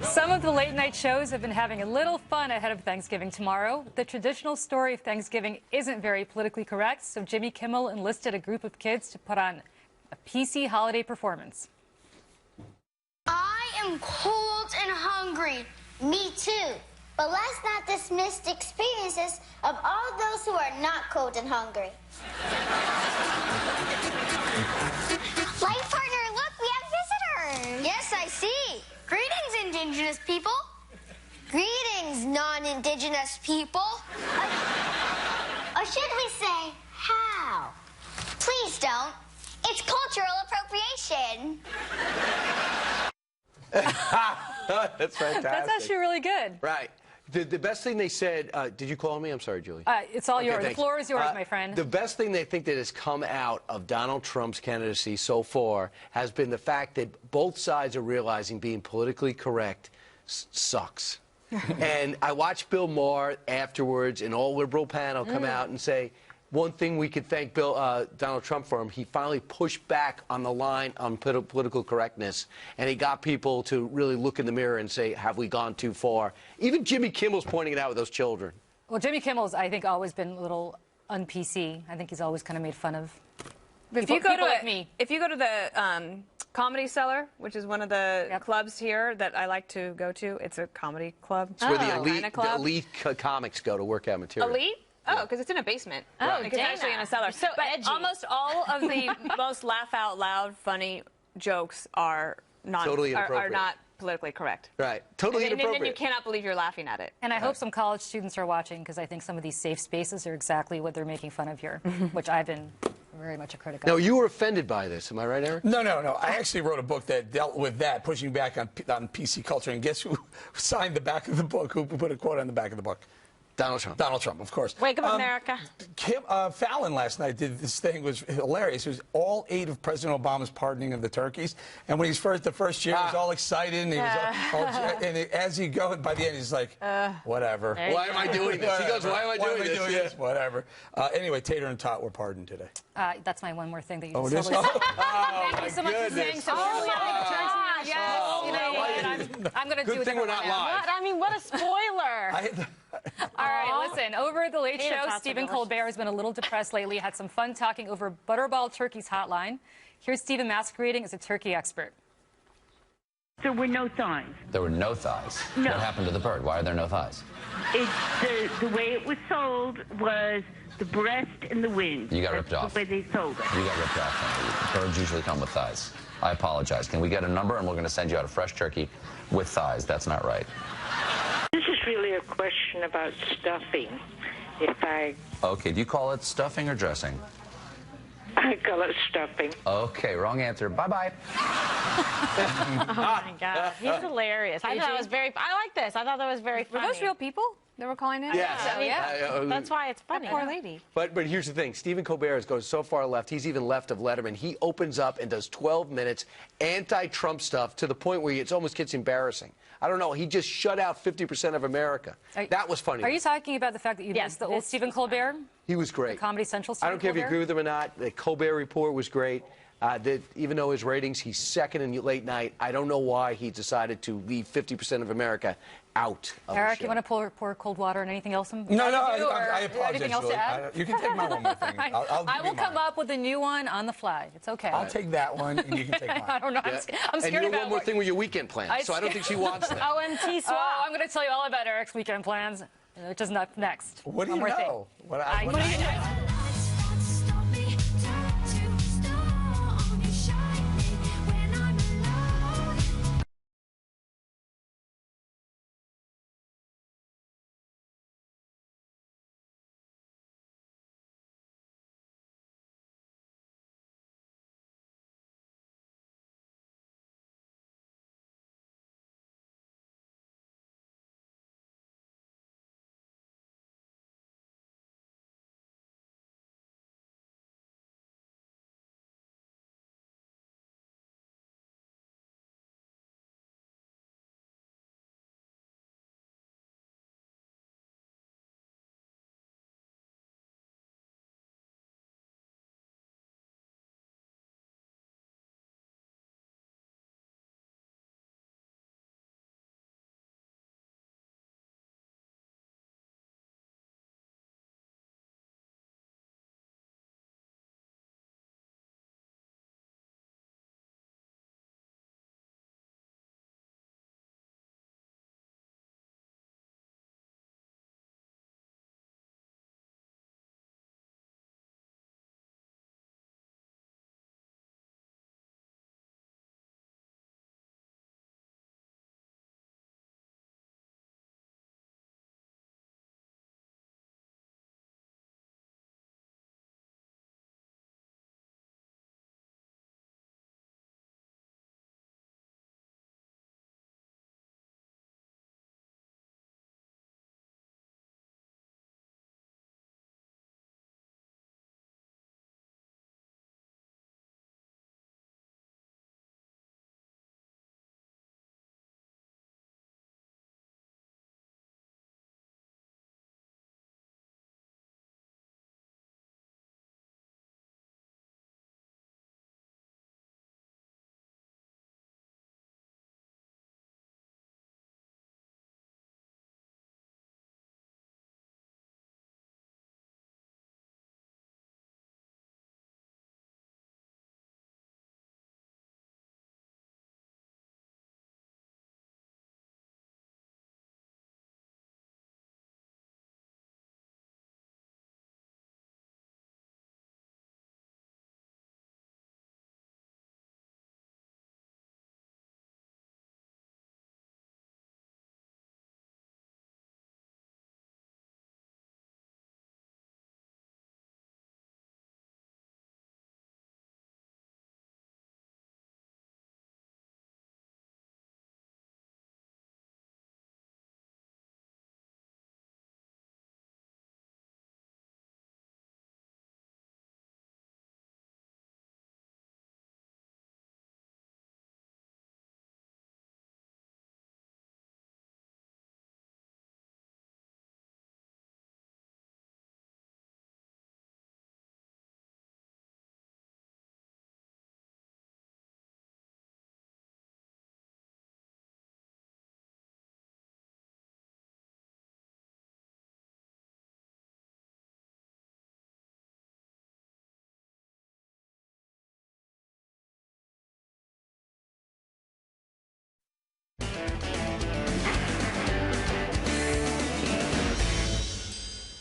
Some of the late-night shows have been having a little fun ahead of Thanksgiving tomorrow. The traditional story of Thanksgiving isn't very politically correct, so Jimmy Kimmel enlisted a group of kids to put on a PC holiday performance. I am cold and hungry. Me too. But let's not dismiss the experiences of all those who are not cold and hungry. Life partner, look, we have visitors. Yes, I see. Greetings, indigenous people. Greetings, non-indigenous people. Or should we say, how? Please don't. It's cultural appropriation. That's fantastic. That's actually really good. Right. The best thing they said, did you call me? I'm sorry, Julie. It's all yours. Thanks. The floor is yours, my friend. The best thing they think that has come out of Donald Trump's candidacy so far has been the fact that both sides are realizing being politically correct sucks. And I watched Bill Maher afterwards, an all-liberal panel come out and say, one thing we could thank Donald Trump for, he finally pushed back on the line on political correctness, and he got people to really look in the mirror and say, have we gone too far? Even Jimmy Kimmel's pointing it out with those children. Well, Jimmy Kimmel's, I think, always been a little un-PC. I think he's always kind of made fun of people like me. If you go to the Comedy Cellar, which is one of the clubs here that I like to go to, it's a comedy club. It's where the elite comics go to work out material. Elite? Oh, because it's in a basement. Oh, it's actually in a cellar. So but edgy. almost all of the most laugh out loud, funny jokes are not politically correct. Right. Totally inappropriate. And you cannot believe you're laughing at it. And I hope some college students are watching, because I think some of these safe spaces are exactly what they're making fun of here, which I've been very much a critic of. No, you were offended by this. Am I right, Eric? No. I actually wrote a book that dealt with that, pushing back on PC culture. And guess who signed the back of the book? Who put a quote on the back of the book? Donald Trump. Donald Trump, of course. Wake up, America. Fallon last night did this thing. It was hilarious. It was all 8 of President Obama's pardoning of the turkeys. And when he's the first year, he was all excited. And, he was and as he goes, by the end, he's like, whatever. Why am I doing this? He goes, why am I doing this? Whatever. Anyway, Tater and Tot were pardoned today. That's my one more thing that you just told me. Thank you so much for saying so. I'm going to do Good thing we're not live. What? I mean, what a spoiler. All right, listen. Over at The Late Show, Stephen Colbert has been a little depressed lately. Had some fun talking over Butterball Turkey's hotline. Here's Stephen masquerading as a turkey expert. There were no thighs. There were no thighs. No. What happened to the bird? Why are there no thighs? The way it was sold was the breast and the wings. You got ripped off. The way they sold it. You got ripped off. Birds usually come with thighs. I apologize. Can we get a number, and we're going to send you out a fresh turkey with thighs? That's not right. This is really a question about stuffing. Okay, do you call it stuffing or dressing? I call it stuffing. Okay, wrong answer. Bye-bye. Oh, my God. He's hilarious. I like this. I thought that was very funny. Were those real people that were calling in? Yes. That's why it's funny. That poor lady. But here's the thing. Stephen Colbert goes so far left, he's even left of Letterman. He opens up and does 12 minutes anti-Trump stuff to the point where it almost gets embarrassing. I don't know. He just shut out 50% of America. That was funny. Are you talking about the fact that you missed the old Stephen Colbert? He was great. The Comedy Central Stephen I don't care if you agree with him or not. The Colbert Report was great. Even though his ratings, he's second in late night, I don't know why he decided to leave 50% of America out of Eric, the show. you want to pour cold water and anything else? I apologize. Anything else to add? You can take my one more thing. I will come up with a new one on the fly. It's okay. I'll take that one, and you can take mine. I don't know. I'm scared and you know about one more thing with your weekend plans, so I don't think she wants that. OMT swap. Oh, I'm going to tell you all about Eric's weekend plans, which is next. What do you know? What do you know?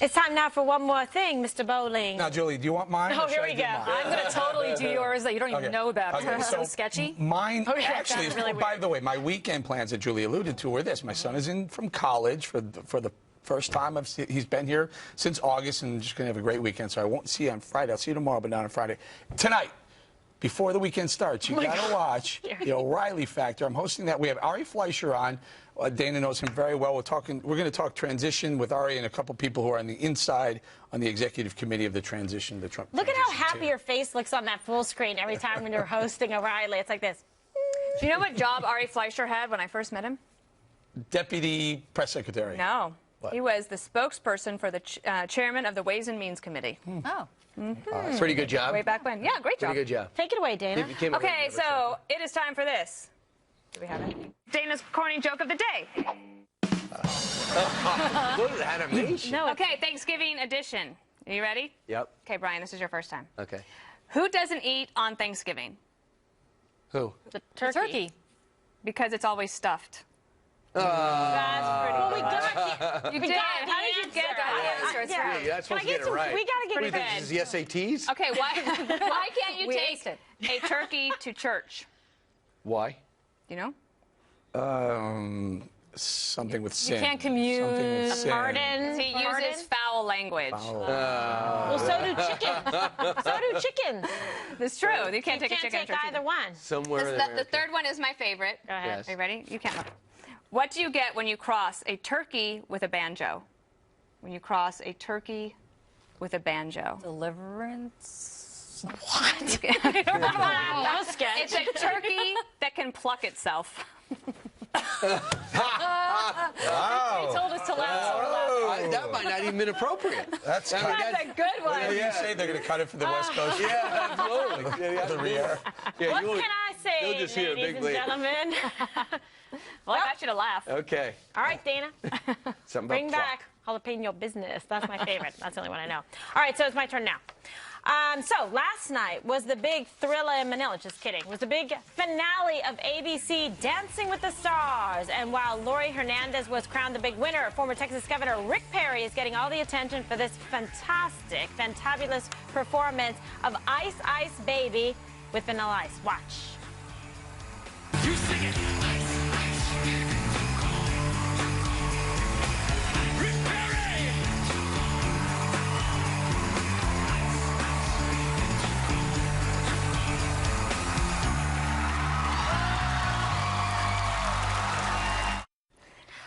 It's time now for one more thing, Mr. Bowling. Now, Julie, do you want mine? Oh, here we go. I'm going to totally do yours that you don't even know about. Okay, So sketchy. Mine actually is, really by the way, my weekend plans that Julie alluded to were this. My son is in from college for the first time. He's been here since August and just going to have a great weekend, so I won't see you on Friday. I'll see you tomorrow, but not on Friday. Tonight, before the weekend starts, you got to watch the O'Reilly Factor. I'm hosting that. We have Ari Fleischer on. Dana knows him very well. We're going to talk transition with Ari and a couple people who are on the inside on the executive committee of the transition, the Trump. Look at how happy your face looks on that full screen every time when you're hosting O'Reilly. It's like this. Do you know what job Ari Fleischer had when I first met him? Deputy press secretary. No. What? He was the spokesperson for the chairman of the Ways and Means Committee. Oh. Pretty good job. Way back when. Yeah, great job. Pretty good job. Take it away, Dana. Okay, so it is time for this. Do we have it? Dana's corny joke of the day. Look at the animation. No. Okay, Thanksgiving edition. Are you ready? Yep. Okay, Brian, this is your first time. Okay. Who doesn't eat on Thanksgiving? Who? The turkey. Because it's always stuffed. That's pretty good. Well, we got you did. How did you get that answer? It's right. You're not supposed to get it right. We got to get What it do you think, this is the SATs? Okay, why can't you take a turkey to church? Why? You know? Something with sin. You can't commune. Something with sin. Pardon. He uses foul language. Well, so do chickens. So do chickens. It's true. You can't take a chicken. You can't take either one. Somewhere the third one is my favorite. Go ahead. Yes. Are you ready? You can't look. What do you get when you cross a turkey with a banjo? When you cross a turkey with a banjo. Deliverance. What? That was sketch. It's a turkey that can pluck itself. Wow. He told us to laugh. That might not even been appropriate. That's a good one. What do you say? They're going to cut it for the West Coast? Yeah, absolutely. The rear. What can I say, you'll just hear a ladies big and lead. gentlemen? Well, I got you to laugh. Okay. All right, Dana. Something Bring about back jalapeno business. That's my favorite. That's the only one I know. All right, so it's my turn now. So last night was the big Thrilla in Manila. Just kidding. It was the big finale of ABC Dancing with the Stars. And while Lori Hernandez was crowned the big winner, former Texas Governor Rick Perry is getting all the attention for this fantastic, fantabulous performance of Ice Ice Baby with Vanilla Ice. Watch. You sing it.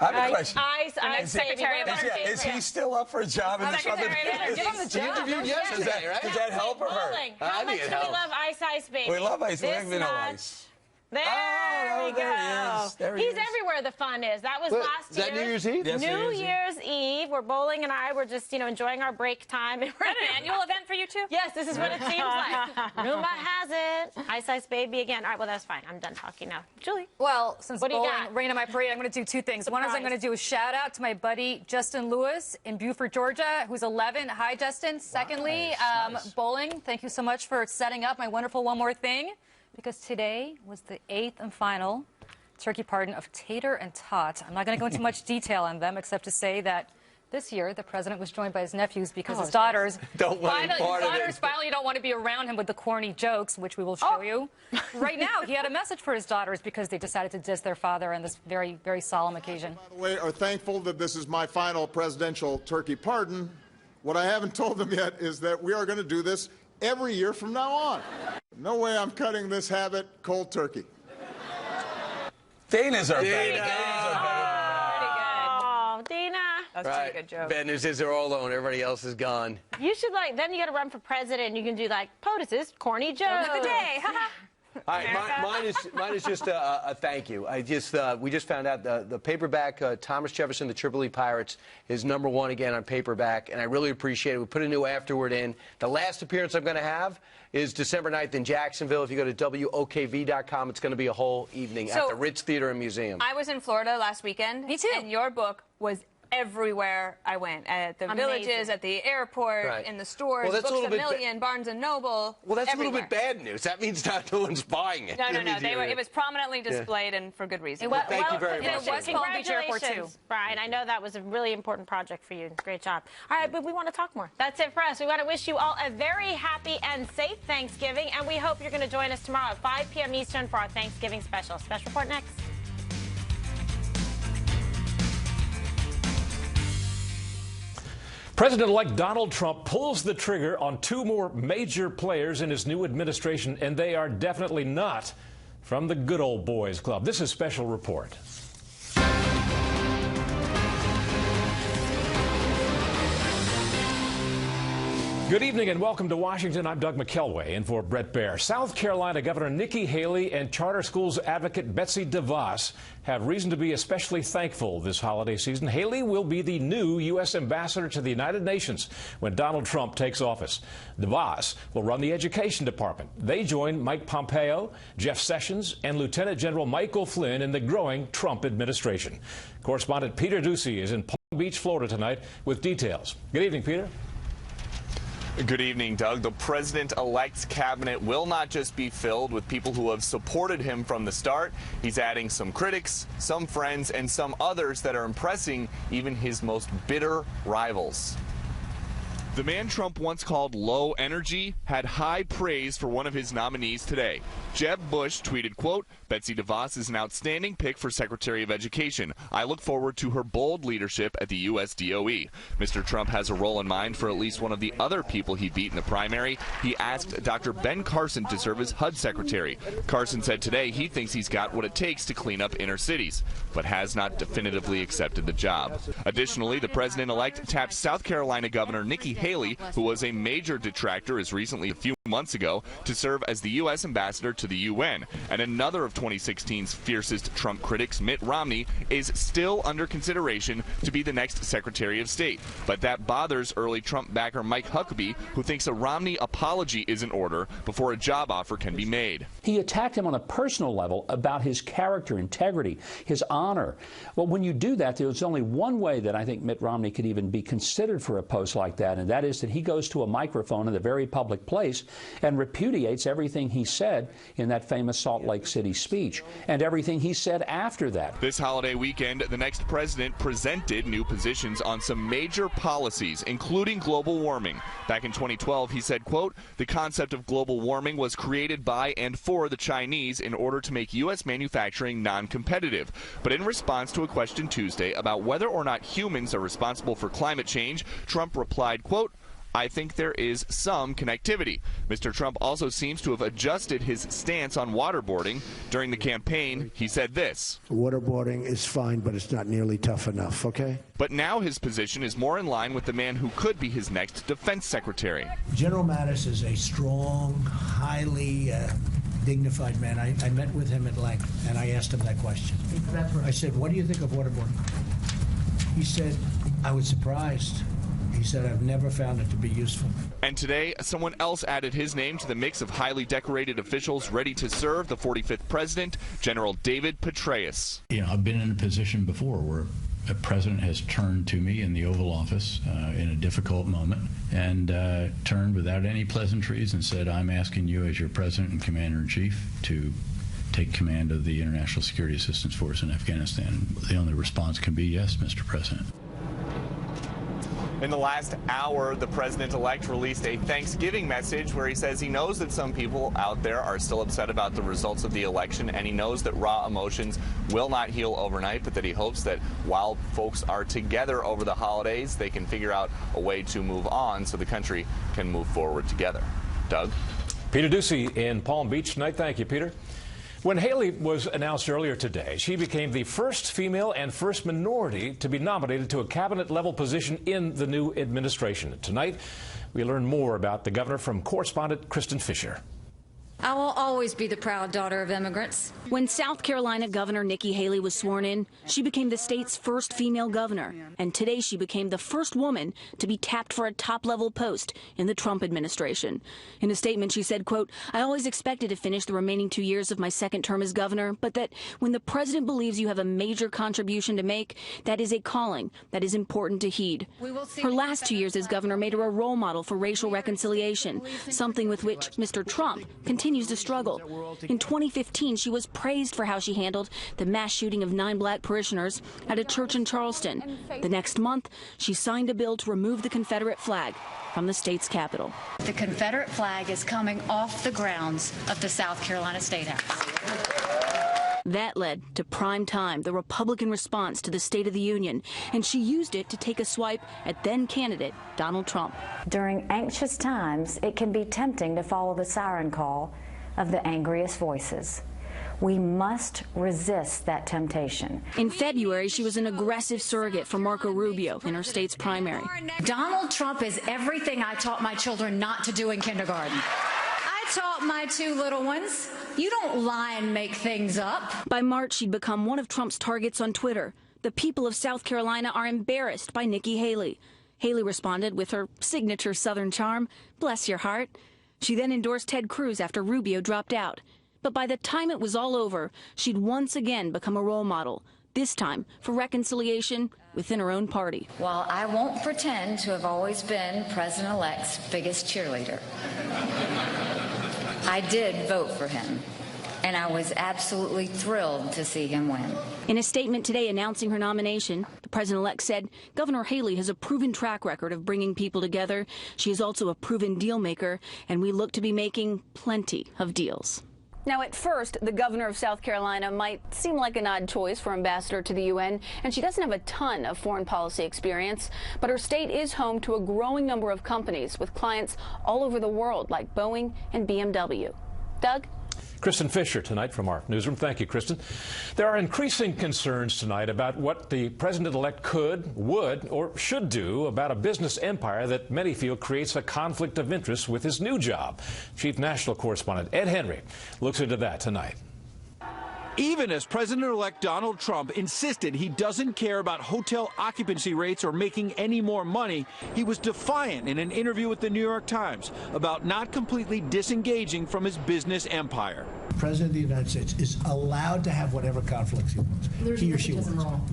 I have a question. Ice Baby. Is he still up for a job in the Trump He interviewed yesterday, right? Does that help or hurt? How much do we love Ice Ice Baby? We love Ice. We This love Vanilla much. Ice. There we go. He's everywhere. The fun is. That was last year. Is that New Year's Eve? Yes, New Year's Eve. Where Bowling and I were just, enjoying our break time. Is that an annual event for you two? Yes, this is what it seems like. Rumor has it. Ice Ice Baby again. All right, well, that's fine. I'm done talking now. Julie. Well, since What do you Bowling got? rain on my parade, I'm going to do two things. One is I'm going to do a shout out to my buddy Justin Lewis in Beaufort, Georgia, who's 11. Hi, Justin. Secondly, nice. Bowling, thank you so much for setting up my wonderful One More Thing, because today was the 8th and final turkey pardon of Tater and Tot. I'm not going to go into much detail on them, except to say that this year the president was joined by his nephews because his daughters finally don't want to be around him with the corny jokes, which we will show you. Right now, he had a message for his daughters because they decided to diss their father on this very, very solemn occasion. By the way, are thankful that this is my final presidential turkey pardon. What I haven't told them yet is that we are going to do this every year from now on. No way I'm cutting this habit cold turkey. Dana's our better. Oh, Dana. That's a pretty good joke. Bad news is they're all alone. Everybody else is gone. You should then you got to run for president. You can do POTUS's corny joke of the day. All right, mine is just a thank you. We just found out the paperback Thomas Jefferson, the Tripoli Pirates, is #1 again on paperback, and I really appreciate it. We put a new afterword in. The last appearance I'm going to have is December 9th in Jacksonville. If you go to WOKV.com, it's going to be a whole evening at the Ritz Theater and Museum. I was in Florida last weekend. Me too. And your book was everywhere I went, at the villages, at the airport, in the stores, well, Books A Million, Barnes & Noble. Well, that's everywhere. a little bit bad news. That means no one's buying it. No. It was prominently displayed and for good reason. Well, thank you very much. And it was Palm Beach Airport, too. Brian, I know that was a really important project for you. Great job. All right, but we want to talk more. That's it for us. We want to wish you all a very happy and safe Thanksgiving, and we hope you're going to join us tomorrow at 5 p.m. Eastern for our Thanksgiving special. Special report next. President-elect Donald Trump pulls the trigger on 2 more major players in his new administration, and they are definitely not from the good old boys club. This is Special Report. Good evening and welcome to Washington. I'm Doug McKelway in for Brett Baer. South Carolina Governor Nikki Haley and charter schools advocate Betsy DeVos have reason to be especially thankful this holiday season. Haley will be the new U.S. ambassador to the United Nations when Donald Trump takes office. DeVos will run the education department. They join Mike Pompeo, Jeff Sessions, and Lieutenant General Michael Flynn in the growing Trump administration. Correspondent Peter Ducey is in Palm Beach, Florida tonight with details. Good evening, Peter. Good evening, Doug. The president-elect's cabinet will not just be filled with people who have supported him from the start. He's adding some critics, some friends, and some others that are impressing even his most bitter rivals. The man Trump once called low energy had high praise for one of his nominees today. Jeb Bush tweeted, quote, Betsy DeVos is an outstanding pick for Secretary of Education. I look forward to her bold leadership at the U.S. DOE. Mr. Trump has a role in mind for at least one of the other people he beat in the primary. He asked Dr. Ben Carson to serve as HUD Secretary. Carson said today he thinks he's got what it takes to clean up inner cities, but has not definitively accepted the job. Additionally, the president-elect tapped South Carolina Governor Nikki Haley, who was a major detractor as recently a few months ago, to serve as the U.S. ambassador to the UN. And another of 2016's fiercest Trump critics, Mitt Romney, is still under consideration to be the next Secretary of State. But that bothers early Trump backer Mike Huckabee, who thinks a Romney apology is in order before a job offer can be made. He attacked him on a personal level about his character, integrity, his honor. Well, when you do that, there's only one way that I think Mitt Romney could even be considered for a post like that, and that is that he goes to a microphone in a very public place and repudiates everything he said in that famous Salt Lake City speech and everything he said after that. This holiday weekend, the next president presented new positions on some major policies, including global warming. Back in 2012, he said, quote, the concept of global warming was created by and for the Chinese in order to make U.S. manufacturing non-competitive. But in response to a question Tuesday about whether or not humans are responsible for climate change, Trump replied, quote, I think there is some connectivity. Mr. Trump also seems to have adjusted his stance on waterboarding. During the campaign, he said this. Waterboarding is fine, but it's not nearly tough enough, okay? But now his position is more in line with the man who could be his next defense secretary. General Mattis is a strong, highly dignified man. I met with him at length, and I asked him that question. I said, what do you think of waterboarding? He said, I was surprised. He said, I've never found it to be useful. And today, someone else added his name to the mix of highly decorated officials ready to serve the 45th president, General David Petraeus. You know, I've been in a position before where a president has turned to me in the Oval Office in a difficult moment and turned without any pleasantries and said, I'm asking you as your president and commander-in-chief to take command of the International Security Assistance Force in Afghanistan. The only response can be, yes, Mr. President. In the last hour, the president-elect released a Thanksgiving message where he says he knows that some people out there are still upset about the results of the election, and he knows that raw emotions will not heal overnight, but that he hopes that while folks are together over the holidays, they can figure out a way to move on so the country can move forward together. Doug? Peter Ducey in Palm Beach tonight. Thank you, Peter. When Haley was announced earlier today, she became the first female and first minority to be nominated to a cabinet-level position in the new administration. Tonight, we learn more about the governor from correspondent Kristen Fisher. I will always be the proud daughter of immigrants. When South Carolina Governor Nikki Haley was sworn in, she became the state's first female governor. And today she became the first woman to be tapped for a top-level post in the Trump administration. In a statement, she said, quote, "I always expected to finish the remaining 2 years of my second term as governor, but that when the president believes you have a major contribution to make, that is a calling that is important to heed." Her last 2 years as governor made her a role model for racial reconciliation, something with which Mr. Trump continues to struggle. In 2015, she was praised for how she handled the mass shooting of 9 black parishioners at a church in Charleston. The next month, she signed a bill to remove the Confederate flag from the state's capital. The Confederate flag is coming off the grounds of the South Carolina State House. That led to Prime Time, the Republican response to the State of the Union, and she used it to take a swipe at then-candidate Donald Trump. During anxious times, it can be tempting to follow the siren call of the angriest voices. We must resist that temptation. In February, she was an aggressive surrogate for Marco Rubio in her state's primary. Donald Trump is everything I taught my children not to do in kindergarten. I taught my 2 little ones, you don't lie and make things up. By March, she'd become one of Trump's targets on Twitter. The people of South Carolina are embarrassed by Nikki Haley. Haley responded with her signature Southern charm, "Bless your heart." She then endorsed Ted Cruz after Rubio dropped out. But by the time it was all over, she'd once again become a role model, this time for reconciliation within her own party. While I won't pretend to have always been President-elect's biggest cheerleader, I did vote for him, and I was absolutely thrilled to see him win. In a statement today announcing her nomination, the president-elect said Governor Haley has a proven track record of bringing people together. She is also a proven deal maker, and we look to be making plenty of deals. Now, at first, the governor of South Carolina might seem like an odd choice for ambassador to the UN, and she doesn't have a ton of foreign policy experience, but her state is home to a growing number of companies with clients all over the world, like Boeing and BMW. Doug? Kristen Fisher tonight from our newsroom. Thank you, Kristen. There are increasing concerns tonight about what the president-elect could, would, or should do about a business empire that many feel creates a conflict of interest with his new job. Chief National Correspondent Ed Henry looks into that tonight. Even as President-elect Donald Trump insisted he doesn't care about hotel occupancy rates or making any more money, he was defiant in an interview with the New York Times about not completely disengaging from his business empire. The President of the United States is allowed to have whatever conflicts he wants, he or she wants.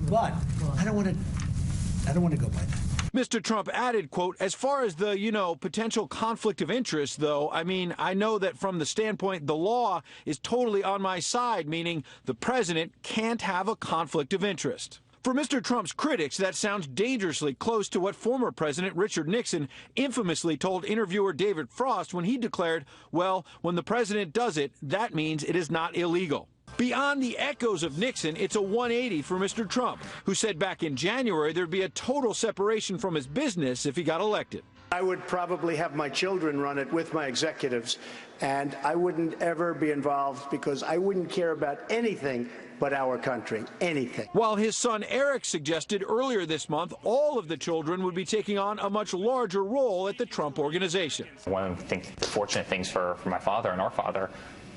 But I don't want to go by that. Mr. Trump added, quote, "As far as the, potential conflict of interest, though, I mean, I know that from the standpoint the law is totally on my side, meaning the president can't have a conflict of interest." For Mr. Trump's critics, that sounds dangerously close to what former President Richard Nixon infamously told interviewer David Frost when he declared, well, when the president does it, that means it is not illegal. Beyond the echoes of Nixon, it's a 180 for Mr. Trump, who said back in January there'd be a total separation from his business if he got elected. I would probably have my children run it with my executives, and I wouldn't ever be involved because I wouldn't care about anything but our country, anything. While his son Eric suggested earlier this month all of the children would be taking on a much larger role at the Trump Organization. One of the fortunate things for my father and our father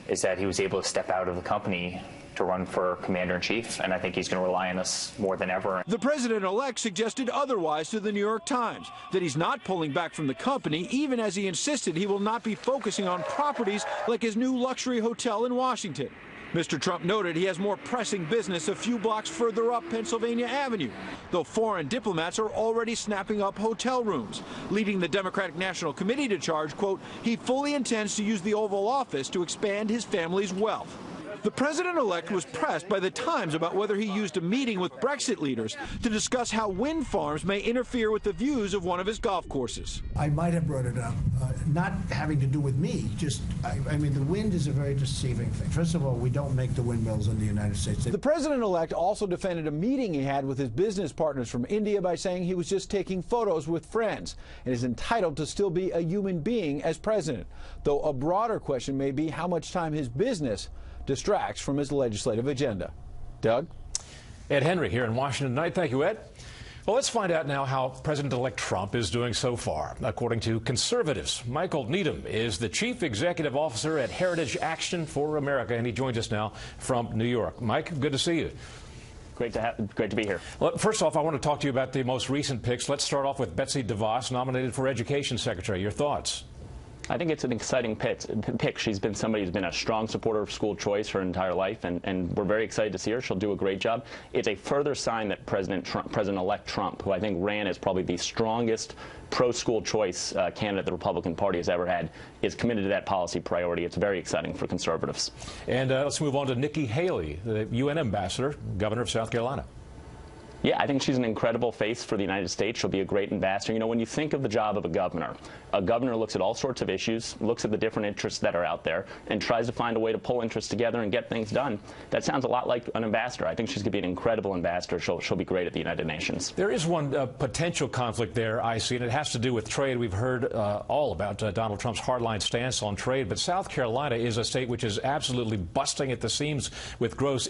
is that he was able to step out of the company to run for commander-in-chief, and I think he's going to rely on us more than ever. The president-elect suggested otherwise to the New York Times, that he's not pulling back from the company, even as he insisted he will not be focusing on properties like his new luxury hotel in Washington. Mr. Trump noted he has more pressing business a few blocks further up Pennsylvania Avenue, though foreign diplomats are already snapping up hotel rooms, leading the Democratic National Committee to charge, quote, he fully intends to use the Oval Office to expand his family's wealth. The president-elect was pressed by the Times about whether he used a meeting with Brexit leaders to discuss how wind farms may interfere with the views of one of his golf courses. I might have brought it up, not having to do with me, just, I mean, the wind is a very deceiving thing. First of all, we don't make the windmills in the United States. The president-elect also defended a meeting he had with his business partners from India by saying he was just taking photos with friends and is entitled to still be a human being as president, though a broader question may be how much time his business distracts from his legislative agenda. Doug? Ed Henry here in Washington tonight. Thank you, Ed. Well, let's find out now how President-elect Trump is doing so far. According to conservatives, Michael Needham is the chief executive officer at Heritage Action for America, and he joins us now from New York. Mike, good to see you. Great to be here. Well, first off, I want to talk to you about the most recent picks. Let's start off with Betsy DeVos, nominated for Education Secretary. Your thoughts? I think it's an exciting pick. She's been somebody who's been a strong supporter of school choice her entire life, and we're very excited to see her. She'll do a great job. It's a further sign that President-elect Trump, who I think ran as probably the strongest pro-school choice candidate the Republican Party has ever had, is committed to that policy priority. It's very exciting for conservatives. And let's move on to Nikki Haley, the UN ambassador, governor of South Carolina. Yeah, I think she's an incredible face for the United States. She'll be a great ambassador. You know, when you think of the job of a governor looks at all sorts of issues, looks at the different interests that are out there, and tries to find a way to pull interests together and get things done. That sounds a lot like an ambassador. I think she's going to be an incredible ambassador. She'll be great at the United Nations. There is one potential conflict there, I see, and it has to do with trade. We've heard all about Donald Trump's hardline stance on trade, but South Carolina is a state which is absolutely busting at the seams with growth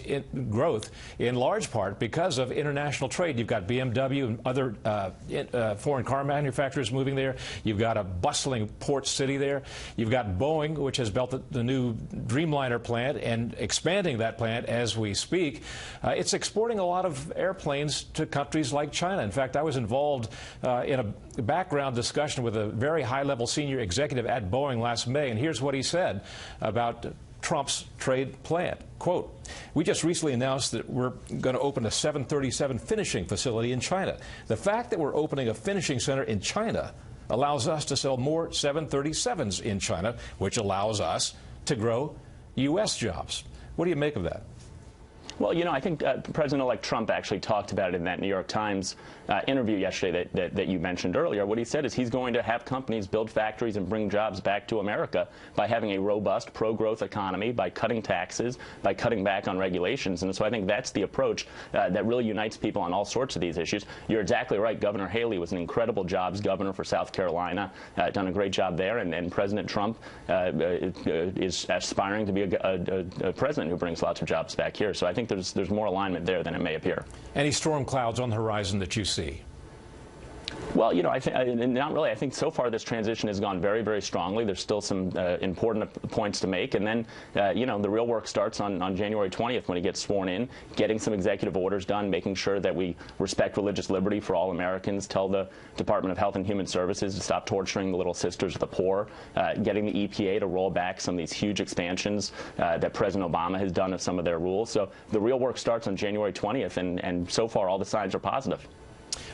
in large part because of international trade. You've got BMW and other foreign car manufacturers moving there. You've got a bustling port city there. You've got Boeing, which has built the new Dreamliner plant and expanding that plant as we speak. It's exporting a lot of airplanes to countries like China. In fact, I was involved in a background discussion with a very high-level senior executive at Boeing last May, and here's what he said about Trump's trade plan. Quote, "We just recently announced that we're going to open a 737 finishing facility in China. The fact that we're opening a finishing center in China allows us to sell more 737s in China, which allows us to grow U.S. jobs." What do you make of that? Well, you know, I think President-elect Trump actually talked about it in that New York Times interview yesterday that you mentioned earlier. What he said is he's going to have companies build factories and bring jobs back to America by having a robust pro-growth economy, by cutting taxes, by cutting back on regulations. And so I think that's the approach that really unites people on all sorts of these issues. You're exactly right. Governor Haley was an incredible jobs governor for South Carolina, done a great job there. And President Trump is aspiring to be a president who brings lots of jobs back here. So I think there's more alignment there than it may appear. Any storm clouds on the horizon that you see? Well, you know, I think not really. I think so far this transition has gone very, very strongly. There's still some important points to make, and then you know, the real work starts on January 20th when he gets sworn in, getting some executive orders done, making sure that we respect religious liberty for all Americans, tell the Department of Health and Human Services to stop torturing the little sisters of the poor, getting the EPA to roll back some of these huge expansions that President Obama has done of some of their rules. So the real work starts on January 20th, and so far all the signs are positive.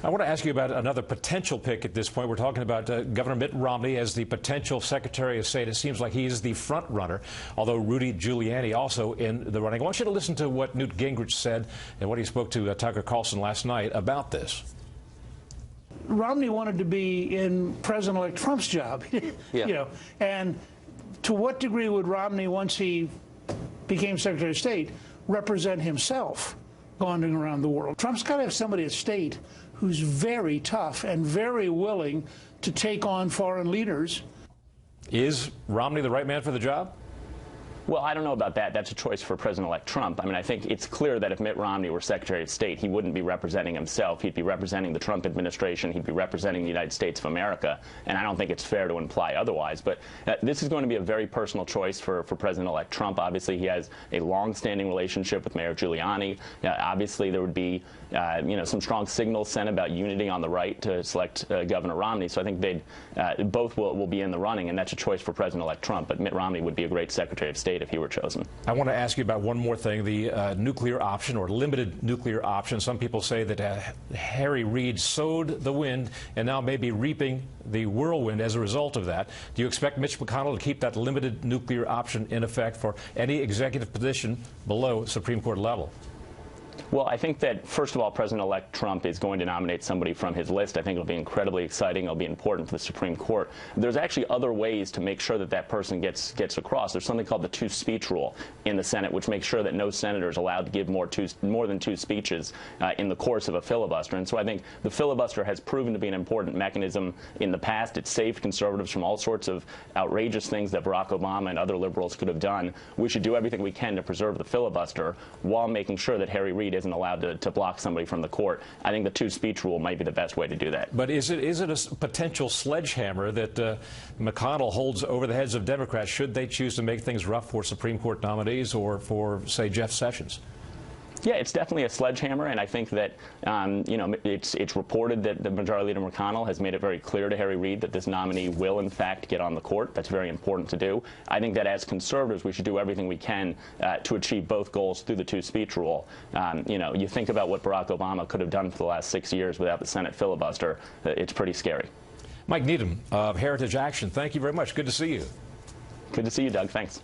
I want to ask you about another potential pick at this point. We're talking about Governor Mitt Romney as the potential Secretary of State. It seems like he's the front runner, although Rudy Giuliani also in the running. I want you to listen to what Newt Gingrich said and what he spoke to Tucker Carlson last night about this. Romney wanted to be in President-elect Trump's job, Yeah. You know, and to what degree would Romney, once he became Secretary of State, represent himself going around the world? Trump's got to have somebody at state who's very tough and very willing to take on foreign leaders. Is Romney the right man for the job? Well, I don't know about that. That's a choice for President-elect Trump. I mean, I think it's clear that if Mitt Romney were Secretary of State, he wouldn't be representing himself. He'd be representing the Trump administration. He'd be representing the United States of America. And I don't think it's fair to imply otherwise. But this is going to be a very personal choice for President-elect Trump. Obviously, he has a long-standing relationship with Mayor Giuliani. Obviously, there would be you know, some strong signals sent about unity on the right to select Governor Romney. So I think they'd both will be in the running, and that's a choice for President-elect Trump. But Mitt Romney would be a great Secretary of State if he were chosen. I want to ask you about one more thing, the nuclear option or limited nuclear option. Some people say that Harry Reid sowed the wind and now may be reaping the whirlwind as a result of that. Do you expect Mitch McConnell to keep that limited nuclear option in effect for any executive position below Supreme Court level? Well, I think that, first of all, President-elect Trump is going to nominate somebody from his list. I think it'll be incredibly exciting. It'll be important for the Supreme Court. There's actually other ways to make sure that that person gets across. There's something called the two-speech rule in the Senate, which makes sure that no senator is allowed to give more than two speeches in the course of a filibuster. And so I think the filibuster has proven to be an important mechanism in the past. It saved conservatives from all sorts of outrageous things that Barack Obama and other liberals could have done. We should do everything we can to preserve the filibuster while making sure that Harry Reid isn't isn't allowed to block somebody from the court. I think the two-speech rule might be the best way to do that. But is it a potential sledgehammer that McConnell holds over the heads of Democrats should they choose to make things rough for Supreme Court nominees or for, say, Jeff Sessions? Yeah, it's definitely a sledgehammer, and I think that it's reported that the Majority Leader McConnell has made it very clear to Harry Reid that this nominee will, in fact, get on the court. That's very important to do. I think that as conservatives, we should do everything we can to achieve both goals through the two-speech rule. You think about what Barack Obama could have done for the last 6 years without the Senate filibuster. It's pretty scary. Mike Needham of Heritage Action, thank you very much. Good to see you. Good to see you, Doug. Thanks.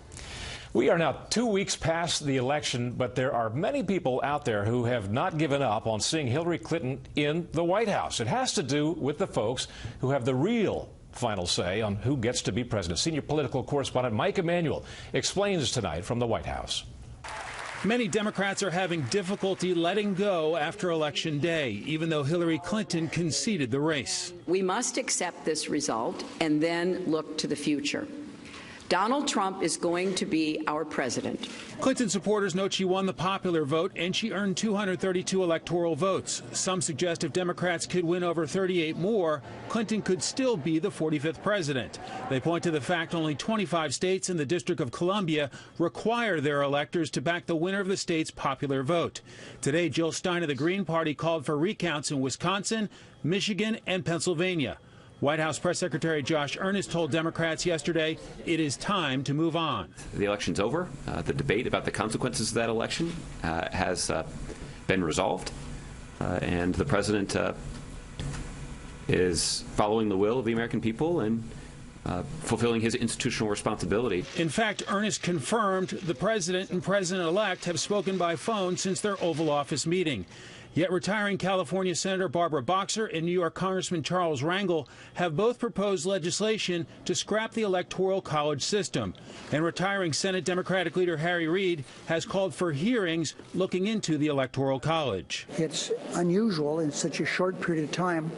We are now 2 weeks past the election, but there are many people out there who have not given up on seeing Hillary Clinton in the White House. It has to do with the folks who have the real final say on who gets to be president. Senior political correspondent Mike Emanuel explains tonight from the White House. Many Democrats are having difficulty letting go after Election Day, even though Hillary Clinton conceded the race. We must accept this result and then look to the future. Donald Trump is going to be our president. Clinton supporters note she won the popular vote and she earned 232 electoral votes. Some suggest if Democrats could win over 38 more, Clinton could still be the 45th president. They point to the fact only 25 states and the District of Columbia require their electors to back the winner of the state's popular vote. Today, Jill Stein of the Green Party called for recounts in Wisconsin, Michigan, and Pennsylvania. White House Press Secretary Josh Earnest told Democrats yesterday it is time to move on. The election's over. The debate about the consequences of that election has been resolved, and the president is following the will of the American people and fulfilling his institutional responsibility. In fact, Earnest confirmed the president and president-elect have spoken by phone since their Oval Office meeting. Yet retiring California Senator Barbara Boxer and New York Congressman Charles Rangel have both proposed legislation to scrap the Electoral College system. And retiring Senate Democratic leader Harry Reid has called for hearings looking into the Electoral College. It's unusual in such a short period of time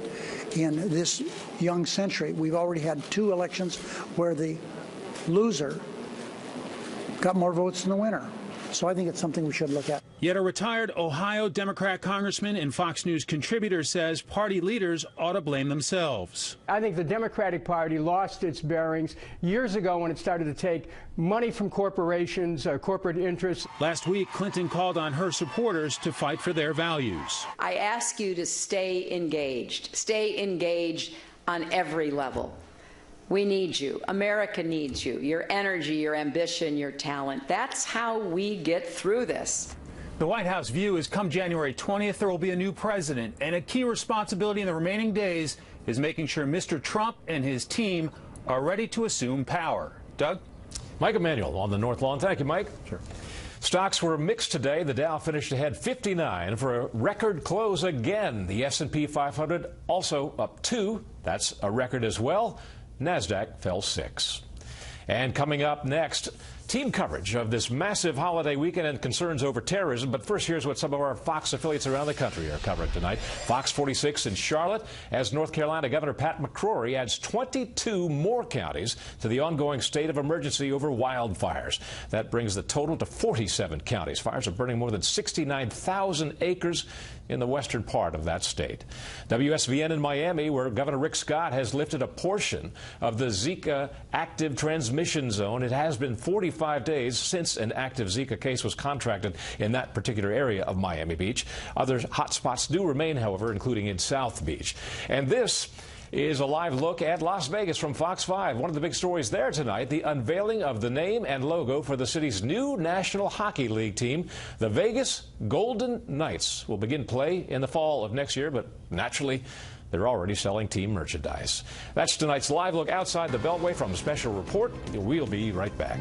in this young century. We've already had 2 elections where the loser got more votes than the winner. So I think it's something we should look at. Yet a retired Ohio Democrat congressman and Fox News contributor says party leaders ought to blame themselves. I think the Democratic Party lost its bearings years ago when it started to take money from corporations, corporate interests. Last week, Clinton called on her supporters to fight for their values. I ask you to stay engaged on every level. We need you. America needs you. Your energy, your ambition, your talent. That's how we get through this. The White House view is come January 20th, there will be a new president. And a key responsibility in the remaining days is making sure Mr. Trump and his team are ready to assume power. Doug? Mike Emanuel on the North Lawn. Thank you, Mike. Sure. Stocks were mixed today. The Dow finished ahead 59 for a record close again. The S&P 500 also up 2. That's a record as well. NASDAQ fell 6. And coming up next, team coverage of this massive holiday weekend and concerns over terrorism. But first, here's what some of our Fox affiliates around the country are covering tonight. Fox 46 in Charlotte, as North Carolina Governor Pat McCrory adds 22 more counties to the ongoing state of emergency over wildfires. That brings the total to 47 counties. Fires are burning more than 69,000 acres in the western part of that state. WSVN in Miami, where Governor Rick Scott has lifted a portion of the Zika active transmission zone. It has been 45 days since an active Zika case was contracted in that particular area of Miami Beach. Other hot spots do remain, however, including in South Beach. And this is a live look at Las Vegas from Fox 5. One of the big stories there tonight, the unveiling of the name and logo for the city's new National Hockey League team. The Vegas Golden Knights will begin play in the fall of next year, but naturally, they're already selling team merchandise. That's tonight's live look outside the Beltway from a special report. We'll be right back.